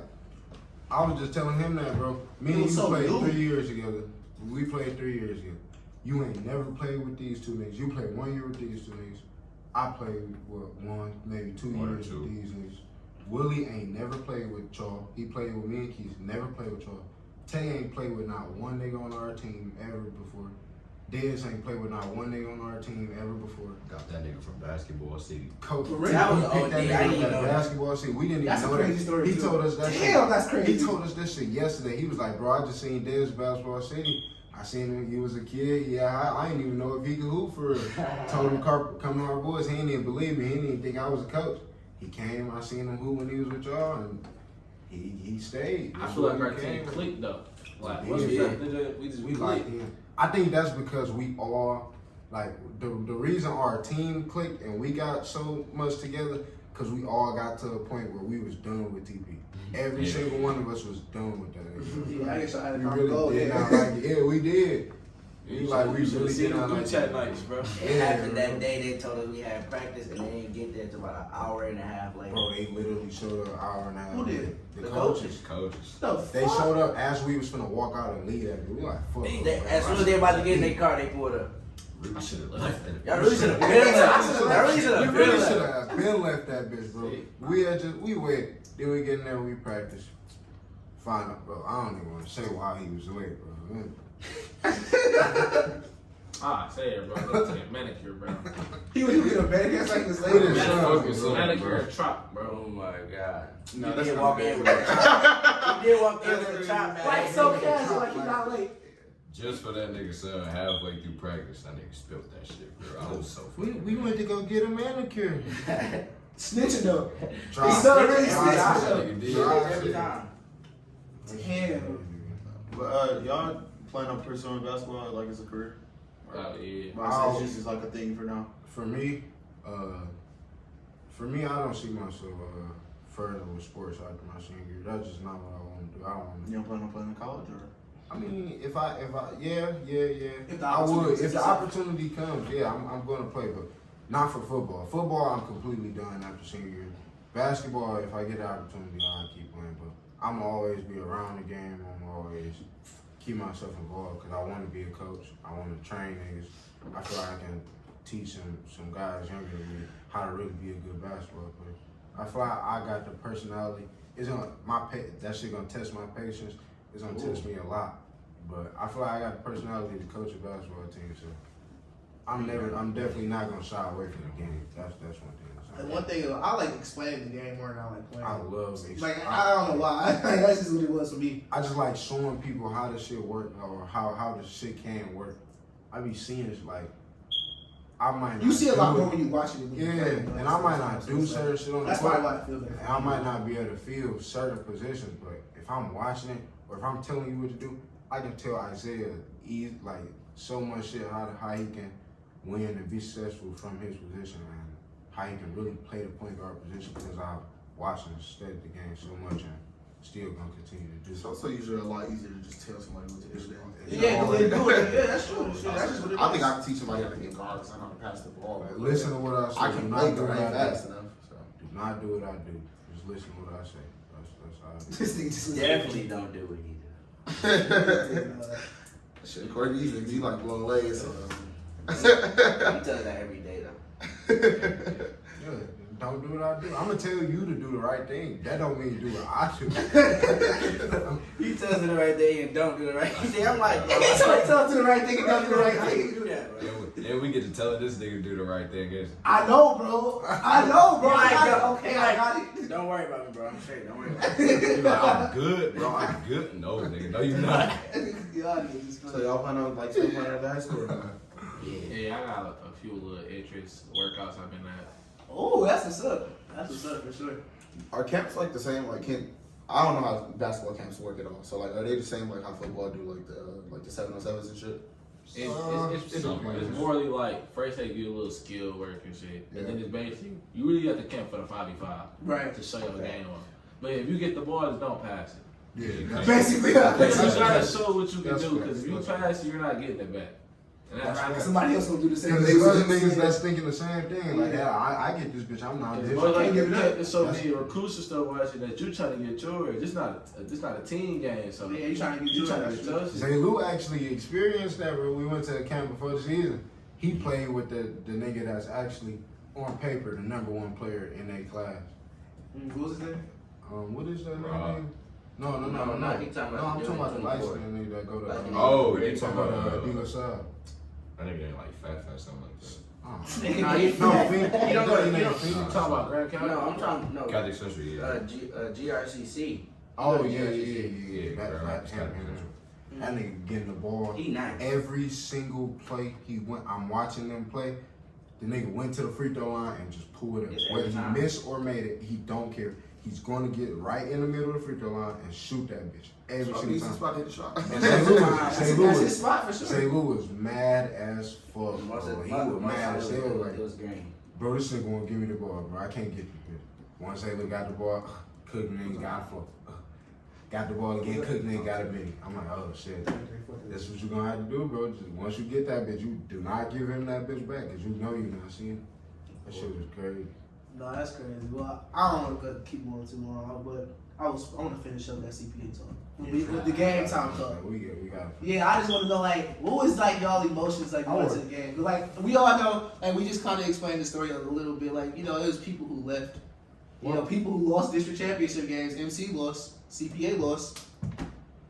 I was just telling him that, bro. Me It and was you so played new. 3 years together. We played 3 years together. You ain't never played with these 2 niggas. You played 1 year with these 2 niggas. I played, what, 1, maybe 2 1 or years 2. with these niggas. Willie ain't never played with y'all. He played with me and Keith. Never played with y'all. Tay ain't played with not 1 nigga on our team ever before. Dez ain't played with not 1 nigga on our team ever before. Got that nigga from Basketball City. Coach, For real? That was he picked OD. that I nigga didn't up even at know that. basketball city. We didn't even That's a know crazy that. story, He too. told us that shit. Damn, that's crazy. He told us this shit yesterday. He was like, bro, I just seen Dez basketball city. I seen him. He was a kid. Yeah, I didn't even know if he could hoop for real. Told him come to our boys. He didn't even believe me. He didn't even think I was a coach. He came. I seen him hoop when he was with y'all, and he stayed. I feel like our team clicked though. Like once we we like him. I think that's because we all like the reason our team clicked and we got so much together because we all got to a point where we was done with TP. Every single one of us was done with that. Yeah, I guess I had a We common really goal. did Yeah. not like it. Yeah, we did. We really see did them not group like chat it. nights, bro. It happened that day. They told us we had practice, and they didn't get there until about an hour and a half later. Bro, they literally showed up an hour and a half. Who did? The The coaches. Coaches. The They fuck? showed up as we was finna walk out and leave that. We were like, fuck. As soon as they about to get in their car, they pulled up. I should have left it. Y'all really should have been left. Y'all really should We have really been should left. have been left that bitch, bro. We went. Then we get in there, we practice. Find out, bro. I don't even want to say why he was late, bro. Say it, bro. Go to the manicure, bro. He was getting a bad guess like this Put his lady. son, Manicure bro. and chop, bro. Oh my god. No, You that's did not walk bad. in with a chop. You did walk in with a chop, man. Like so casual, like you're not late. Just for that nigga son halfway through practice, that nigga spilled that shit, bro. I was so We went to go get a manicure. Snitching though. Dry His son really fit. snitched. Dry That fit. nigga did. Dry Every fit. time. Damn. But y'all plan on pursuing basketball like as a career? Oh yeah. Or is this just like a thing for now? For me, I don't see myself further with sports after my senior year. That's just not what I want to do. I don't want to. You don't plan on playing in college or? I mean, if I, If the I would. opportunity If the comes. opportunity comes, yeah, I'm going to play, but not for football. Football, I'm completely done after senior year. Basketball, if I get the opportunity, I'll keep playing, but I'm always be around the game. I'm always keep myself involved because I want to be a coach. I want to train niggas. I feel like I can teach some guys younger than me how to really be a good basketball player. I feel like I got the personality. It's gonna that shit gonna test my patience. It's gonna test me a lot. But I feel like I got the personality to coach a basketball team, so I'm definitely not gonna shy away from the game. That's one thing. And one thing, I like explaining the game more than I like playing. I love it. Like I don't know why. That's just what it was for me. I just like showing people how this shit work or how this shit can work. I be seeing this like I might not You see a lot do more it. when you watch it. Than when you Yeah, play it, and I might not do certain shit on the That's court. probably why it feels like. And I might not be able to feel certain positions, but if I'm watching it or if I'm telling you what to do, I can tell Isaiah like so much shit how he can win and be successful from his position and how he can really play the point guard position because I've watched and studied the game so much and still gonna continue to do It's so. also usually a lot easier to just tell somebody what to do. Yeah, because they do it. Yeah, that's true. Shit, that's just what it is. I think I can teach somebody how to get guard because I know how to pass the ball. Like, listen to what I say. I Do can not play, do but what I ain't I fast do. enough. So. Do not do what I do. Just listen to what I say. That's how I do. This nigga just Definitely don't do what he do. Shit, Corey, these niggas, he like blowing away. So. I'm telling that every day though. Yeah, don't do what I do. I'm gonna tell you to do the right thing. That don't mean do what I do. He tells me the right thing and don't do the right thing. I'm like, bro, tell to the right thing and don't do the right how you thing. do that, bro? Yeah, we get to tell this nigga to do the right thing. Is I know, bro. I know, bro. I got it. Okay, I got it. Don't worry about me, bro. I'm straight. Don't worry about me. you like, I'm good, bro. I'm good. No, nigga, no, you not. Y'all niggas So funny. y'all plan on like still playing at the high school? Yeah, I got a few little interest workouts I've been at. Oh, that's what's up. That's what's up for sure. Are camps like the same? Like, I don't know how basketball camps work at all. So like, are they the same like how football do like the 7-on-7s and shit? It's morely like first they do a little skill work and shit, and then it's basically you really have to camp for the 5v5 Right. to show your game on. But if you get the ball, just don't pass it. Yeah, Basically, You gotta show what you can That's do fair. because if you pass, you're not getting it back. And that's somebody else gonna do the same. Because there's other niggas that's thinking the same thing. Like, yeah, I get this bitch. I'm not this. But like can't give it up. it's so many recruits and stuff watching that you trying to get yours. It's not a team game. So Yeah, you trying to get you yours, trying to that's get true. yours. Zay Lou actually experienced that, bro. We went to a camp before the season. He played with the nigga that's actually on paper the #1 player in their class. What was his name? What is that Rob. name? No. No, he talking No, about I'm talking about the doing light 24. skinned nigga that go to. Oh, they you talking talking about about De La Salle. I think they like fat, something like that. Nah, you don't go. You don't. You talking about Grand County? No, I'm talking. No. Catholic Century, yeah. GRCC. Oh You yeah. know GRCC. Yeah, bro, That's Catholic him. Century. That nigga getting the ball. He nice. Every single play he went, I'm watching them play. The nigga went to the free throw line and just pulled it. Yes, Whether every he time. missed or made it, he don't care. He's going to get right in the middle of the free throw line and shoot that bitch every single He's time. spot to hit the shot. And St. Louis, That's his spot for sure. St. Louis mad as fuck, Most bro. of- He was most mad of as it hell. was- Like, It was green. bro, this nigga won't give me the ball, bro. I can't get this bitch. Once St. Louis got the ball, Cook nigga got fuck. Got the ball again, Cook nigga got a mini. I'm like, oh shit. That's what you gonna have to do, bro. Just once you get that bitch, you do not give him that bitch back, cause you know you're not seeing it. That shit was crazy. No, that's crazy. Well, I don't want to keep going too long, but I want to finish up that CPA talk. With the game time talk. We got. Yeah, I just want to know, like, what was, like, y'all emotions, like, going to the game? 'Cause, like, we all know, like, we just kind of explained the story a little bit. Like, you know, it was people who left. You know, people who lost district championship games. MC lost. CPA lost.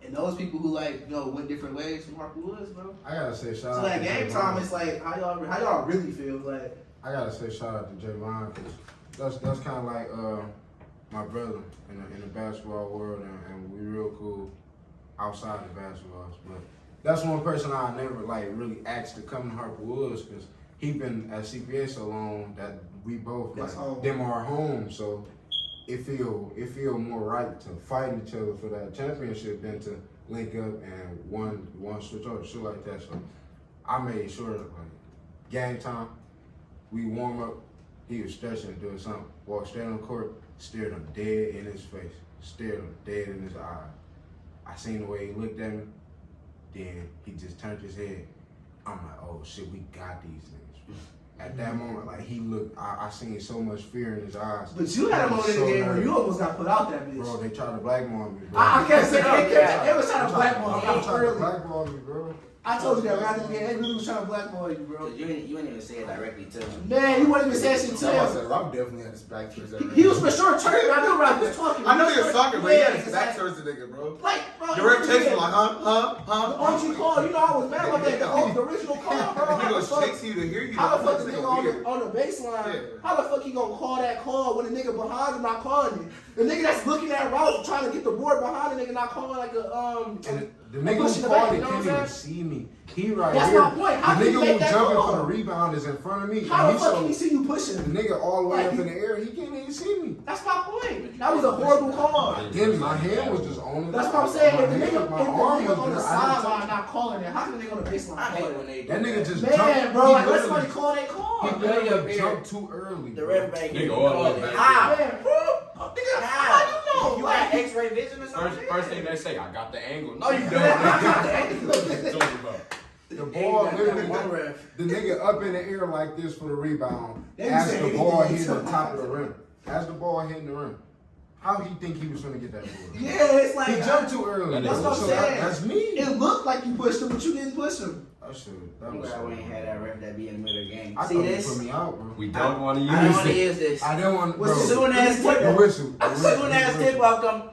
And those people who, like, you know, went different ways from HarperWoods, bro. I gotta say shout out. So, like, to game Javon. time, it's like, how y'all really feel? Like, I gotta say shout out to Javon, cause that's kind of like my brother in the basketball world, and we real cool outside of basketball. But that's one person I never like really asked to come to HarperWoods, cause he been at CPA so long that we both That's like home. them are home. So it feel more right to fight each other for that championship than to link up and one switch over, shit like that. So I made sure like game time, we warm up. He was stretching, doing something. Walked straight on the court, stared him dead in his face, stared him dead in his eye. I seen the way he looked at me. Then he just turned his head. I'm like, oh shit, we got these niggas. At that moment, like he looked, I seen so much fear in his eyes. but you had a moment in the game where you almost got put out that bitch. Bro, they tried to blackball me, bro. I can't say they was trying to blackball They me tried to early. blackball me, bro. I told you that right after the game. They really was trying to blackball you, bro. You ain't even say it directly to him. Man, you wouldn't even say shit to him. I'm definitely at his back towards that. He was for sure turning. I knew when I was talking. I know you're soccer, but he had his it's back like- towards the nigga, bro. Like, bro, The ref chasing him like, like, the OG call, you know, I was mad about that. The original call, bro. He How the goes fuck? chase you to hear you. How the fuck the That's nigga weird. on the baseline? Yeah. How the fuck he gonna call that call when the nigga behind him not calling it? The nigga that's looking at Ralph trying to get the board behind the nigga not calling like a And the I'm nigga pushing who the back, called you it know can't what I'm even see me. He right That's here. my point. How The can you nigga make who that jumping call? for the rebound is in front of me. How and the fuck so, can he see you pushing? the nigga all the way Like, up in the air, he can't even see me. That's my point. That was a horrible call. Then my hand was just on it. That's what I'm saying. If the My nigga, hand- if the my arm nigga was on the there. I didn't sideline touch not calling it, how can the nigga on the baseline I call hate it? when they do that nigga just Man, jumped. bro, He like let literally- somebody call that He call. literally jumped too early. The bro. ref back Nigga, here all the called way it. back. How? Man, bro, nigga, how you know? You Like, got X-ray vision or something? First thing they say, I got the angle. No, you don't. What you talking about? The ball literally, One ref. the nigga up in the air like this for the rebound. They As say the he ball did hit the something. top of the rim. As the ball hitting the rim. How he think he was gonna get that ball? yeah, it's like He jumped too early. That's bro. what I'm So saying. That's me. It looked like you pushed him, but you didn't push him. That shit. That I'm was glad we ain't had that ref that be in the middle of the game. I See thought this? you put me out, bro. We don't want to use I don't want to it. use this. I didn't want, What's bro. the Soon as The tip, whistle. soon as tip off come.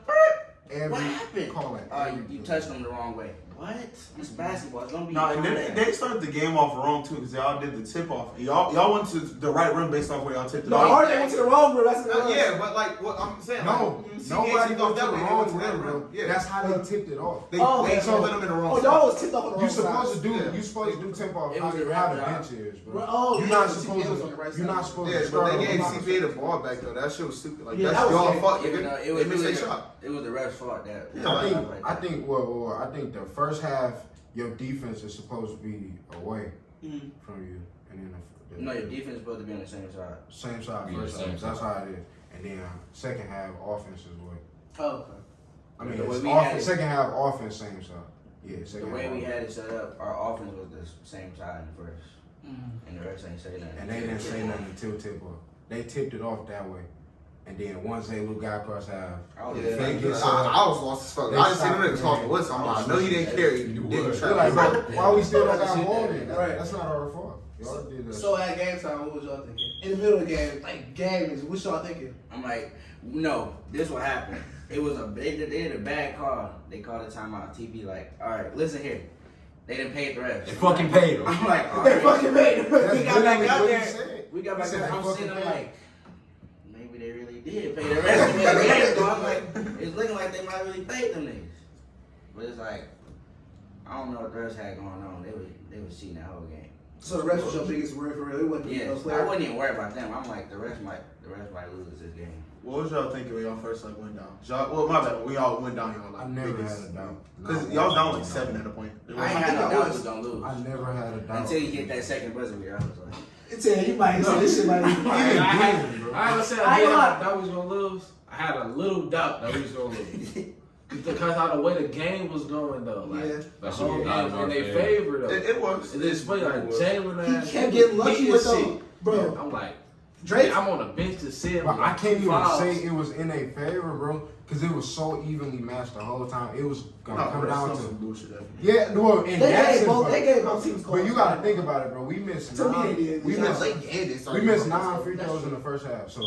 Every What happened? Call it. You touched them the wrong way. What? It's basketball. It's gonna be. No, and then they started the game off wrong too because y'all did the tip off. Y'all went to the right rim based off where y'all tipped it No, off. hard they went to the wrong room. That's the Yeah, but like what I'm saying, No, like, nobody CPA went to the that way, they wrong went to that rim, bro. Yeah, That's how they tipped it off. they okay. so put them in the wrong Oh, spot. y'all was tipped off on the wrong You supposed to do. Yeah. You supposed to do tip off. It was the How the ref bench is, bro. Oh, You're yeah, not the supposed CPA was on the to. right You're side. not supposed Yeah, to but start. they gave on CPA the ball back though. That shit was stupid. Like Yeah, that's that was y'all gay. fault. Even though They missed their shot. it was the ref's fault that. Yeah, I think. Well, I think the first half, your defense is supposed to be away Mhm. from you, and then the No, your defense is supposed to be on the same side. same side Yeah, first same half. side. That's how it is, and then second half offense is away. Oh, okay. I mean, The way it's we had it- second half offense same side. Yeah, The second way half. we had it set up, our offense was the same side in first, Mm-hmm. and the refs ain't say nothing. And they didn't say nothing until tip off. They tipped it off that way. And then once they look got across half, I was Yeah, They I get set up. was lost as fuck. They I just seen stopped them niggas off the playing. whistle. I'm like, I know he didn't care. He didn't they're try. like, bro, why we still don't That's got shit ball that- then? Right. That's not our fault. Y'all did that. So at game time, what was y'all thinking? In the middle of the game, like games, what y'all thinking? I'm like, no, this what happened. It was they did a bad call. They called a timeout. TV like, all right, listen here. They didn't pay the refs. They fucking paid him. I'm like, all They right. fucking made it. That's we got back literally out what he there. said. We got He back said there. they I'm fucking sitting there paid. like, maybe they really did pay the refs. I'm like, it's looking like they might really pay them niggas. But it's like, I don't know what the rest had going on. They was cheating that whole game. So the rest was your biggest worry for real. It wasn't Yeah, a I player. wasn't even worried about them. I'm like the rest might lose this game. What was y'all thinking when y'all first like went down? Y'all, well, my bad. We all went down. Y'all like I never biggest- had a doubt. Cause y'all down like 7 at a point. I ain't had no doubt we was gonna lose. I never had a doubt. Until you hit that second buzzer beater, I was like, It's you might say this shit might be. I ain't gonna say I I ain't did gonna- have a doubt we was gonna lose. I had a little doubt that we was gonna lose. Because how the way the game was going though. Like, Yeah. the That shit whole was game not in in our their favor. favor though. It was. And it's funny, like Jalen He ass, kept getting lucky he with shit. those, bro. I'm like, Drake. I'm on the bench to sit. But I can't even fouls. say it was in a favor, bro, because it was so evenly matched the whole time. It was gonna come down to bullshit. yeah, well, in They that gave sense, both. but- They gave both teams. But you gotta think about it, bro. We missed To me, nine. it is. We Yeah, missed. like, We missed 9 free throws in the first half. So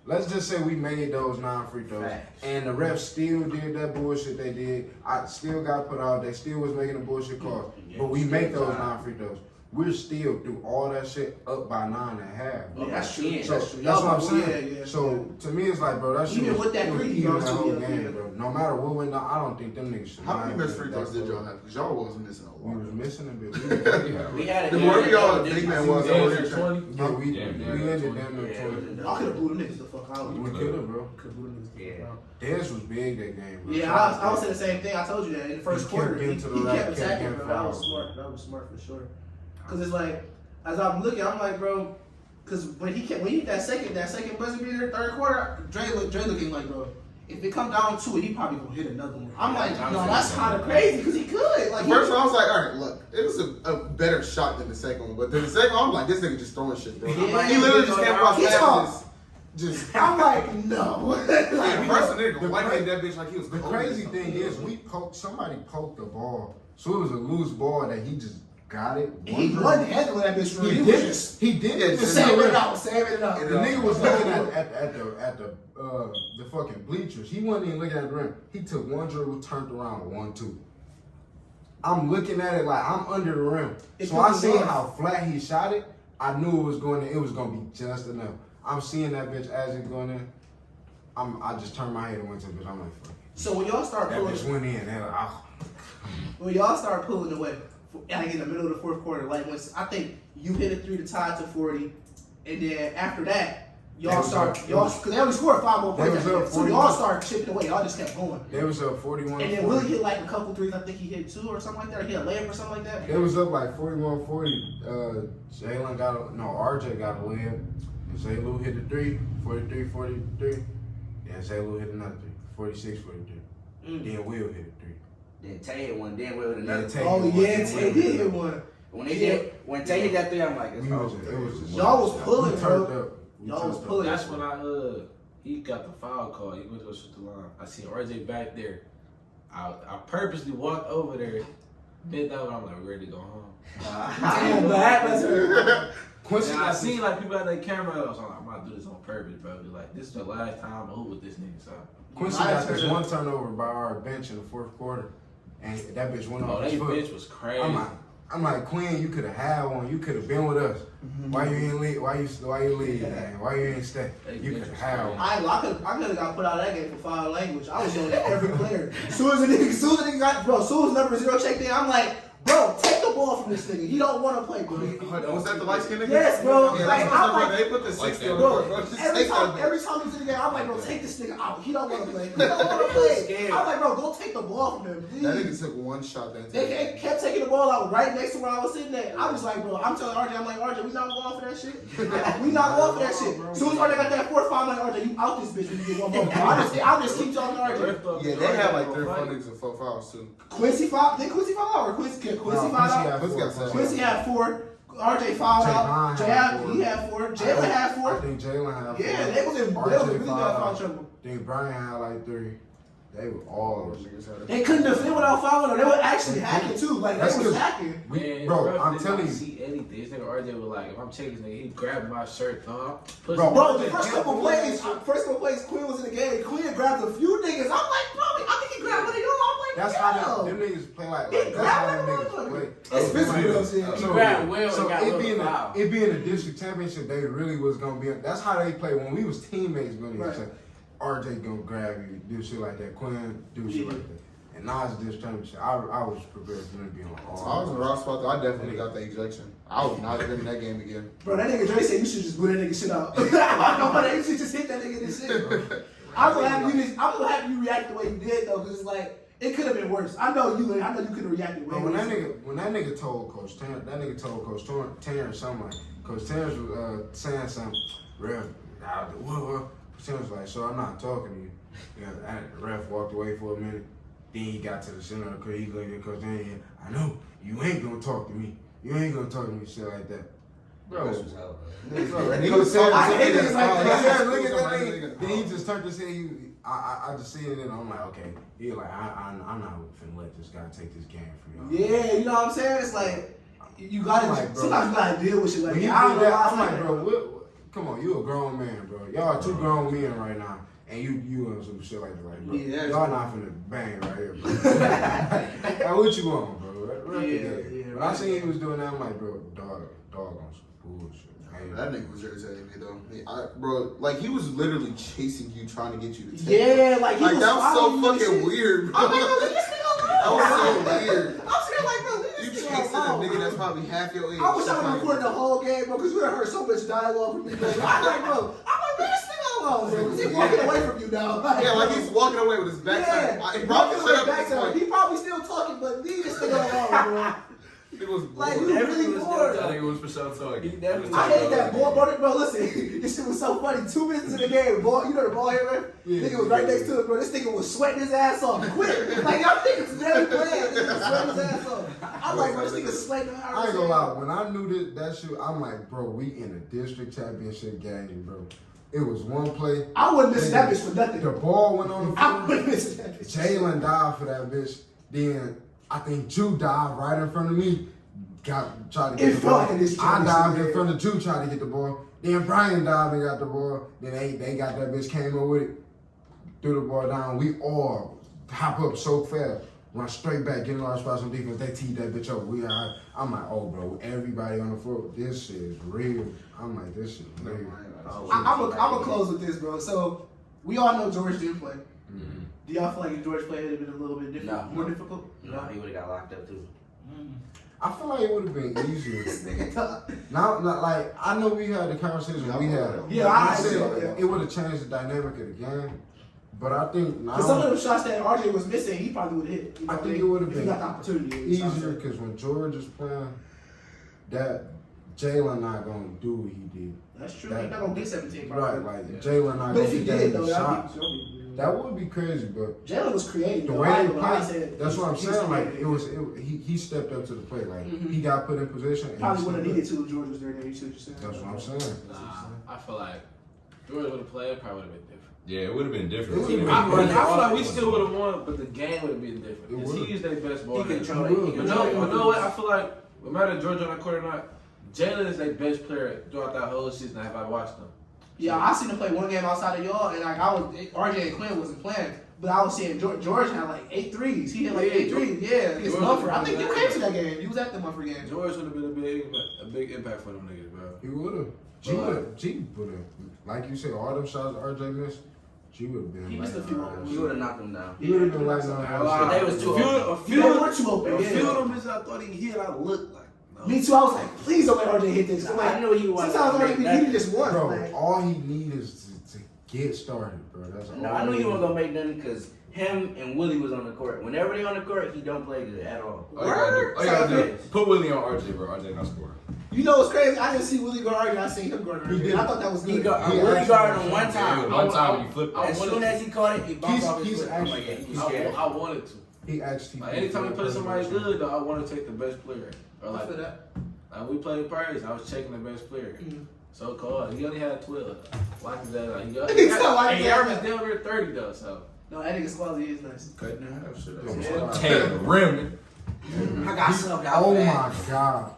let's just say we made those 9 free throws, Facts. and the refs still did that bullshit they did. I still got put out. They still was making the bullshit calls, but we make those 9 free throws. We're still through all that shit up by 9.5. Yeah, that's true. Yeah. So That's true. that's what I'm Y'all- saying. yeah. So to me, it's like, bro, that shit Even was, with that it was three, even bro, the too, whole yeah, game, yeah. bro. No matter what went down, I don't think them niggas should. How many mind missed that free throws did close. y'all have? Cause y'all was missing a We lot. was missing a bit. we had it. The more y'all did big you man see was, the I game? wasn't Yeah, 20. Yeah, we Damn, ended damn near Yeah, 20. Y'all could have blew them niggas the fuck out. We could have, bro. Could have blew them niggas the Yeah. fuck out. Dez was big that game, bro. Yeah, I was saying the same thing. I told you that in the first He kept quarter. getting He to the kept rack, kept attacking, getting bro. That was fouled, smart. That was smart for sure. Cause it's like, as I'm looking, I'm like, bro. Cause when he hit that second buzzer beater, third quarter, Dre looking like, bro. If it come down to it, he probably gonna hit another one. I'm like, no, that's kind of crazy because he could. Like, The first one, I was like, all right, look, it was a better shot than the second one. But then the second one, I'm like, this nigga just throwing shit, bro. Yeah. He literally just came across He's fast. Just. I'm like, no. Yeah, the Like, first nigga The white cra- that bitch like he was. The cold crazy or something. thing is, somebody poked the ball, so it was a loose ball that he just got it. he wasn't handling that bitch for real. He He did was it. just He did it. just saving it The out, saving it out. nigga was looking at the fucking bleachers. He wasn't even looking at the rim. He took one dribble, turned around, 1-2. I'm looking at it like I'm under the rim. It So I could be seen more. how flat he shot it. I knew it was going to be just enough. I'm seeing that bitch as it going in. I just turned my head and went to the bitch. I'm like, fuck. So when y'all start That pulling, bitch went in. They like, oh. when y'all start pulling away, like in the middle of the fourth quarter, like when I think you hit a 3 to tie to 40, and then after that, y'all start because they only scored 5 more They points. was after up that. So y'all 41. start chipping away. Y'all just kept going. They was up 41. And then Willie hit like a couple threes. I think he hit 2 or something like that. Or he hit a layup or something like that. They was up like 41-40. RJ got a layup. And Zaylu hit the 3, 43-43. Then Zaylu hit another 3, 46-43. Then Will hit a 3. Then Tay hit one. Then with another. Tay Oh hit one, yeah, then Tay Will did hit hit another. one. When Tay hit that 3, I'm like, it's We was, over. it was just, Y'all was pulling, we turned bro. up. We Y'all was turned up. pulling. That's when he got the foul call. He went to go shoot the line. I seen RJ back there. I purposely walked over there, bent down. I'm like, ready to go home. Damn, but that was her. Quincy And I got seen like people had their camera up, so I'm like, I'm about to do this on purpose, bro. Be like, this is the last time I'm hoop with this nigga. So, Quincy got this one turnover by our bench in the fourth quarter, and that bitch went off oh, his that foot. bitch was crazy. I'm like, Quinn, you could have had one. You could have been with us. Why you ain't leave? Why you leave, man? Why you ain't stay? You could have had one. I could have got put out of that game for foul language. I was yelling at every player. As soon as the nigga got, bro, as soon as number 0 checked in, I'm like, bro, take the ball from this nigga. He don't want to play, bro. Was that the light skin nigga? Yes, bro. Yeah, Like, that's what I'm I'm like, saying. They put the 60 on the bro, court, bro. Just every take that time he's in the game, I'm like, bro, take this nigga out. He don't want to play. He don't want to play. I'm like, bro, go take the ball from him, please. That nigga took one shot that time. They kept taking the ball out right next to where I was sitting at. I was like, bro, I'm telling RJ, I'm like, RJ, we not going for that shit. We not going for that shit. As soon as RJ got that 4th foul, I'm like, RJ, you out this bitch when you get one more. I just keep talking to RJ. Yeah, they had like 3 or 4 niggas and 4 fouls too. Quincy fouled. Did Quincy foul out or Quincy fouled out? Quincy had 4. RJ fouled out. He had 4. Jalen had 4. I think Jalen had 4. Yeah, they was in really bad foul trouble. Then Brian had like 3. They were all. They couldn't defend without fouling, or they were actually hacking too. Like That's they was 'cause- hacking. Man, Bro, I'm did telling not you. see anything. This nigga RJ was like, if I'm checking this nigga, he grabbed my shirt, thumb, pushed Bro, me Bro, over the first couple plays, Quinn was in the game. Quinn grabbed a few niggas. I'm like, bro, I think he grabbed one of y'all. I'm like, That's how them niggas play like He that's how grabbed them one niggas of play. them. It's physical, though, shit. He grabbed Will and got it Will being a foul. it being a district championship, they really was gonna be. That's how they play. When we was teammates, gonna Right. say, RJ gonna grab you, do shit like that. Quinn do shit like that. And now it's this championship. I was prepared for him to be on all. I was in the wrong spot though. I definitely got the ejection. I would not have been in that game again. Bro, that nigga Dre said you should just blew that nigga shit out. You should just hit that nigga in the shit, bro. I'm so happy you react the way you did though, because it's like it could have been worse. I know you could have reacted way When worse. that nigga told Coach Terrence something like, Coach Terrence was saying something, ref, Terrence was like, so I'm not talking to you. And the ref walked away for a minute. Then he got to the center of the court. He looked at Coach Terrence. I know you ain't gonna talk to me. You ain't gonna talk to me, shit like that. Bro, This was hell, bro. Coach Terrence, I hate niggas like that. look at that nigga. Then he just turned to say, I just see it and I'm like, okay. He like, I'm not finna let this guy take this game from y'all. Yeah, you know what I'm saying? It's like you gotta Like, bro, sometimes you gotta deal with shit like When he that. I did don't know that, why I'm like, that, bro, come on, you a grown man, bro. Y'all are two grown men right now, and you on some shit like that, like, bro. Yeah, y'all not finna bang right here, bro. Like, what you want, bro? When I seen he was doing that, I'm like, bro, dog on some bullshit. That nigga was irritating me though. Bro, like he was literally chasing you, trying to get you to take. Yeah, like he was that was so following you and fucking shit. weird, bro. I'm like, bro, leave this nigga alone. That was so weird. I'm sitting like, bro, leave You this chasing nigga a alone. nigga that's probably half your age. I wish I would recorded the whole game, bro, because we done heard so much dialogue from you. Bro. I'm like, leave this nigga alone, bro. He's walking away from you now. Yeah, like he's walking away with his backside. Yeah, He probably walking shut away up at this backside. point. He probably still talking, but leave this nigga alone, bro. It was Like, bored. you really bored. I think it was for sure talking. I hate that ball, bro. Listen, this shit was so funny. 2 minutes in the game, ball. You know the ball here, man. Nigga was right next to it, bro. This nigga was sweating his ass off. Quick, like y'all niggas really playing. This nigga sweating his ass off. I'm like, bro, this nigga sweating. I ain't gonna lie, when I knew that shit, I'm like, bro, we in a district championship game, bro. It was one play. I wouldn't miss that bitch for nothing. The ball went on the I field. wouldn't miss that bitch. Jalen dived for that bitch. Then I think Jew dived right in front of me. Tried to get the ball. I dived in front of Jew, tried to get the ball. Then Brian dived and got the ball. Then they got that bitch, came up with it, threw the ball down. We all hop up so fast, run straight back, get in our spots on defense. They teed that bitch up. I'm like, oh, bro, everybody on the floor, this shit is real. I'm like, this shit is real. I'm gonna close with this, bro. So we all know George didn't play. Mm-hmm. Do y'all feel like if George played, it'd have been a little bit different, more difficult? No, he would have got locked up too. I feel like it would have been easier. This nigga tough. Not like I know we had the conversation we had. Yeah, I I said see. it would have changed the dynamic of the game, but I think now Because some of them shots that RJ was missing, he probably would have hit. You know, I think it would have if he been got the opportunity. easier because when George is playing, that Jalen not gonna do what he did. That's true. That- He's not gonna get 17. Right, Probably. like Jalen not But gonna if he get did, that though, many shots. that'd be That would be crazy, but Jalen was creative. the though. way I they ain't gonna lie, I played, said that's what I'm he was saying. Like creative. he stepped up to the plate. Like Mhm. he got put in position. And Probably he wouldn't have stepped needed to if George was there. You see what you're saying? up. That's what I'm saying. Nah, I feel like George would have played, probably would have been different. Yeah, it would have been different. It would've been I different. feel like we still would have won, but the game would have been different. It Because would've. he's their best ball. He controlled He it. would. He You controlled it. know what? I feel like no matter George on the court or not, Jalen is their best player throughout that whole season. If I watched them, Yeah, I seen him play one game outside of y'all, and like RJ and Quinn wasn't playing, but I was seeing George had like 8 threes. He hit like Yeah, 8 threes. Yeah, against George Mumford. I was think you really came to good. that game. You was at the Mumford game. George would have been a big impact for them niggas, bro. He would have. G would have. Like you said, all them shots RJ missed, G would have been. He missed a lighting few our ones. ass He would up. have knocked him down. He would have been lighting our ass up. They was too open. A They few were too open. of Yeah. them bitches I thought he hit. I looked like. No. Me too. I was like, please don't let RJ hit this. I'm like, I knew he wasn't sometimes gonna RJ make be nothing. needed just one. Bro, Like, all he needs is to get started, bro. That's all. No, I knew he wasn't gonna make nothing because him and Willie was on the court. Whenever they on the court, he don't play good at all. All you gotta do, put Willie on RJ, bro. RJ not scoring. you know what's crazy? I didn't see Willie guard RJ. I seen him guard RJ. I thought that was He good. got He Willie actually- guarded him one time. One time you flip As soon as he caught it, he bumped off He's his foot. I'm like, actually- yeah, he's scared. I wanted to. He actually. Like anytime we play somebody good, though, I want to take the best player. Or I like, feel that. we played Paris, I was checking the best player. Mhm. So called. He only had 12. Like that. Like, He's not like he that. averaged down there 30 though. So No, that nigga's quality is nice. Cutting in half, shit. Yeah. Tay the rim. I got subbed out. Oh fast. my god.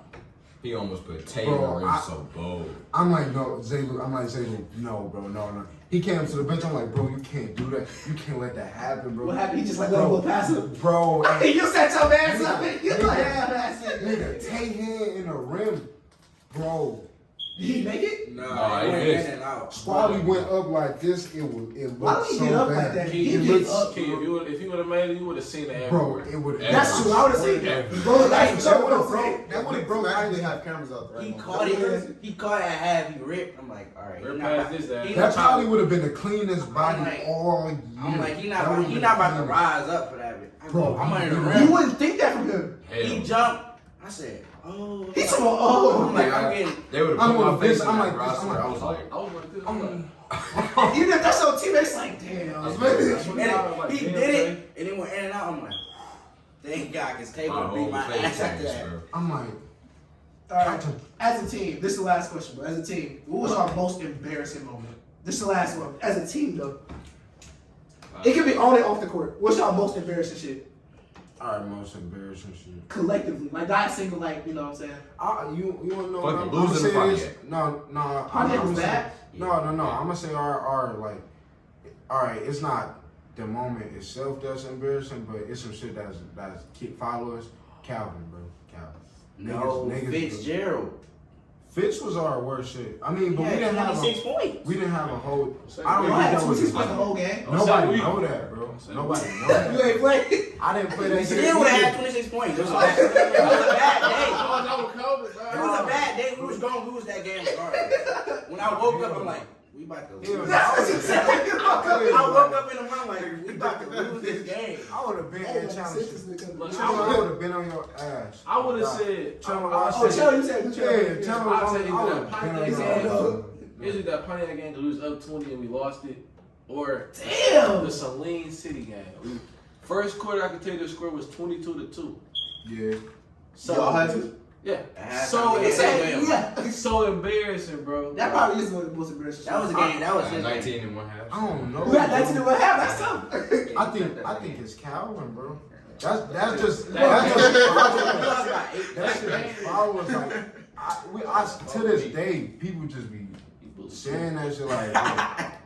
He almost put Tay in the Bro, rim so bold. I'm like, no, Zaylu. I'm like, Zaylu, no, bro, no. He came to the bench. I'm like, bro, you can't do that. You can't let that happen, bro. What happened? He just like let him go past him. Bro, You set your ass up. You like half ass nigga, take hand in the rim, bro. Did he make it? Nah, it he went missed. in and out. Squally went up like this. It Why looked did he so get up bad. like that? Key, He It get looks- up. Key, if you would have made it, you would have seen it Bro, everywhere. it would. That's true. I would have seen that. Bro, that's That so would have broke. broke. That would have broke. Actually have cameras out there. He Right caught it. He caught it at half. He ripped. I'm like, all right. Rip he not past about- this, that. he That not about- probably would have been the cleanest body I'm like- all year. I'm like, he That not would've been about to clean. rise up for that. Bro, I'm under the you rim. You wouldn't think that from him. Hell. He jumped. I said, oh. He talking about, oh. I'm like, I'm getting. They would have I'm put on my face this, in I'm that like this, roster. I'm like- I was like, I was like this. I'm like, Even if that's your teammates, like, damn. That's And what I was like, he damn, did it, man. and it went in and out. I'm like, thank God, because Tay my would beat whole my face ass after changed, that. bro. I'm like, All right. As a team, this is the last question, bro. As a team, what was our most embarrassing moment? This is the last one. As a team, though. It can be on and off the court. What's our most embarrassing shit? alright, most embarrassing shit. Collectively. Like, not single, like, you know what I'm saying? You wanna know Fuck what the I'm losing the gonna say? Pontiac. No. Pontiac I'm was gonna say- bad? No. I'm gonna say our like, alright, it's not the moment itself that's embarrassing, but it's some shit that's keep followers. Calvin, bro. Calvin. No, Niggas- Fitzgerald. Fitz was our worst shit. I mean, but Yeah, we didn't have 26 points. we didn't have a whole. Say I don't What? think that Two was six points the whole game? Nobody Say know that, bro. Say Nobody know You that. ain't playing? I didn't play that He shit. still would have either. had 26 points. It was a bad, it was a bad day. that was COVID, bro. It was a bad day. We was going to lose that game regardless. When I woke up, I'm like, we about to lose. Yeah, That's what you said. I woke up in the morning like, we about to lose this game. I would have been there Look, challenging. Look, I would have been on your ass. I would have said, Oh, Charlie, you said, Yeah, tell me I'll I tell you would that have been Pontiac on your game, ass. is it that Pontiac game that we was up 20 and we lost it? Or Damn. the Saline City game? First quarter, I can tell you the score was 22-2. Yeah. So, Y'all had to? yeah. At So halftime, it's Yeah. so embarrassing, bro. That probably is one of the most embarrassing That was a shit. game. That was his game. 19 and one half. I don't know. We got 19 and 1/2. That's tough. I think it's Calvin, bro. That's just That that's game- just We lost by 8. that shit. I was like, to this day, people just be saying that shit like,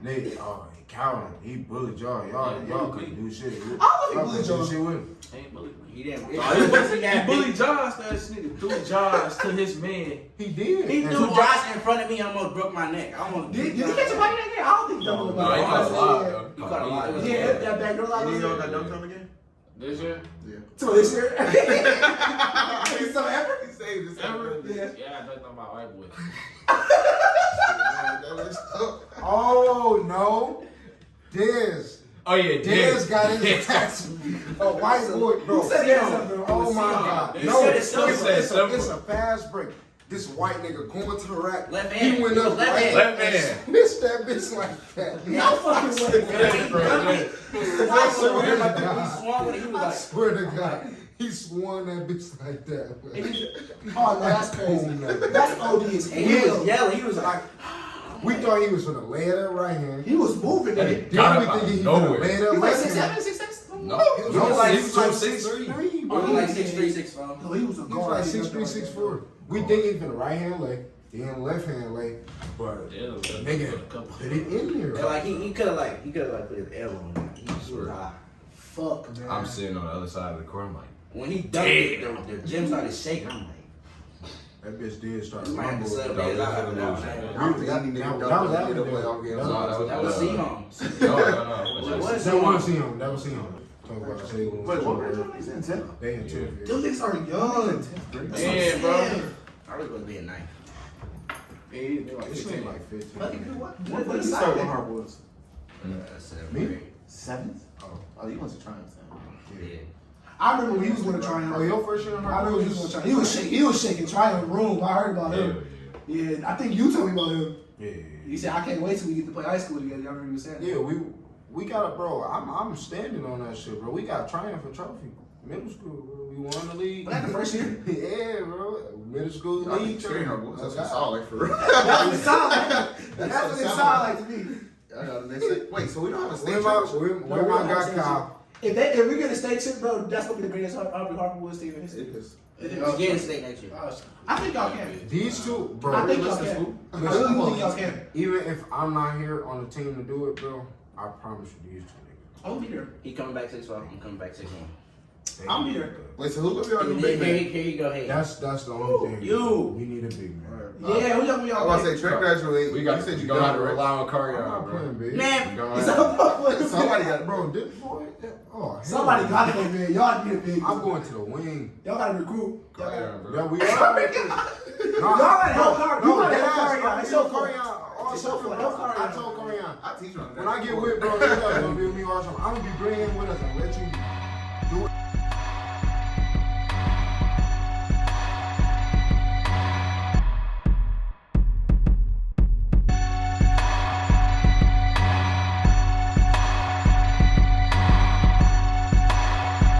nigga, oh, Calvin, he bullied y'all. Y'all couldn't do shit. I don't know if he Y'all bullied couldn't do y'all. shit with him. Ain't bullied me. He didn't. He bullied Josh, that nigga threw Josh to his man. He did. He And threw so- Josh in front of me. I almost broke my neck. I almost. Did he catch a body that game? I don't think he doubled the No, body. he caught a lot, though. He caught a lot. It was Yeah, that back door line. You was know there. that dunked on again? This year? Yeah. So this year. He's so ever. He saved his Ever? Yeah. Yeah, I don't know about white boy. Oh no, Dez. Oh yeah, Dez got his ass. A white boy, bro. Who said that, bro? Oh my God. You No, said it's, it's simple. it's a fast break. This white nigga going to the rack. Left hand. He went He was up left right hand. Left hand. Missed that bitch like that. No fucking way. I swear to He God. swung when he was I like. swear to God. He swung that bitch like that. Oh, no, that's crazy. That's OD as And he was hell. yelling. He was like, We thought he was gonna lay it up right hand. He was moving it. Then we think he was gonna lay it up He like left 6'7", hand. 6'6". No, He was like 6'3". 6'3", oh, bro. he like 6'3", 6'4". No, he was a He was guard. like 6'3", 6'4". We think he's gonna right hand lay, then left hand lay, but Yeah, nigga put it in there. And like he could have like put his elbow on it. He was high. Fuck, man. I'm sitting on the other side of the court. I'm like, When he dunked it, the gym started shaking. I'm like, That bitch did start you might have to rumbling. sub No, his this eye. was a That lose. I don't think any nigga That was dunked in the Alabama. playoff game. No, was no, Seahawks. no. What was That was him. That was him. Talk about say He's in 10th. they in 10th. Them niggas are young. Yeah, bro. I was supposed to be a 9. He like This 15. nigga like 15. Fucking do what? What What did is you start with that? HarperWoods? Me? 7th? Oh, you went to Triumph then. Yeah. I remember when he was going to Triumph. Oh, your first year in I remember when he was HarperWoods? going to Triumph. He was shaking Triumph room. I heard about Yeah, him. Yeah, I think you told me about him. Yeah. He said, I can't wait till we get to play high school together. I remember you saying that. Yeah, we got a bro. I'm standing on that shit, bro. We got triumphant trophy. Middle school, bro. We won the league. Was that the first year? Yeah, bro. Middle school I league. think straight HarperWoods. That's what Okay. solid for real. That's what it sounded like. That's what it sounded like to me. I got the next. Wait, so we don't have a state Where my championship? where my guy Kyle? If we get a state chip, bro, that's gonna be the greatest HarperWoods team in It history. is. We're getting state next year. I think y'all can. These two, bro. I think y'all listen, can. I Listen, really think y'all can. Even if I'm not here on the team to do it, bro, I promise you these two niggas. I'll be there. He coming back 6'5". I'm coming back 6'1". I'm here. Wait, so who gonna be our new Here big man? you go. Hey. That's the only thing. You. We need a big man. Yeah, who y'all be I on? was gonna say Trent graduate. We got you said you gonna have to done, right? rely on I'm Carrion, not bro. playing big. Man, Somebody got Bro, this boy. Oh, hell Somebody no. got to be big. Y'all need a big. I'm going to the wing. Y'all gotta recruit. Y'all gotta. Carrion, bro. Yeah, we are. Y'all gotta help Carrion. You gotta help Carrion. It's your fault. I It's your fault. Help Carrion. told Carrion. I teach you on When I get with bro, you're not gonna be with me all the time. I'm gonna be bringing him with us and let you do it.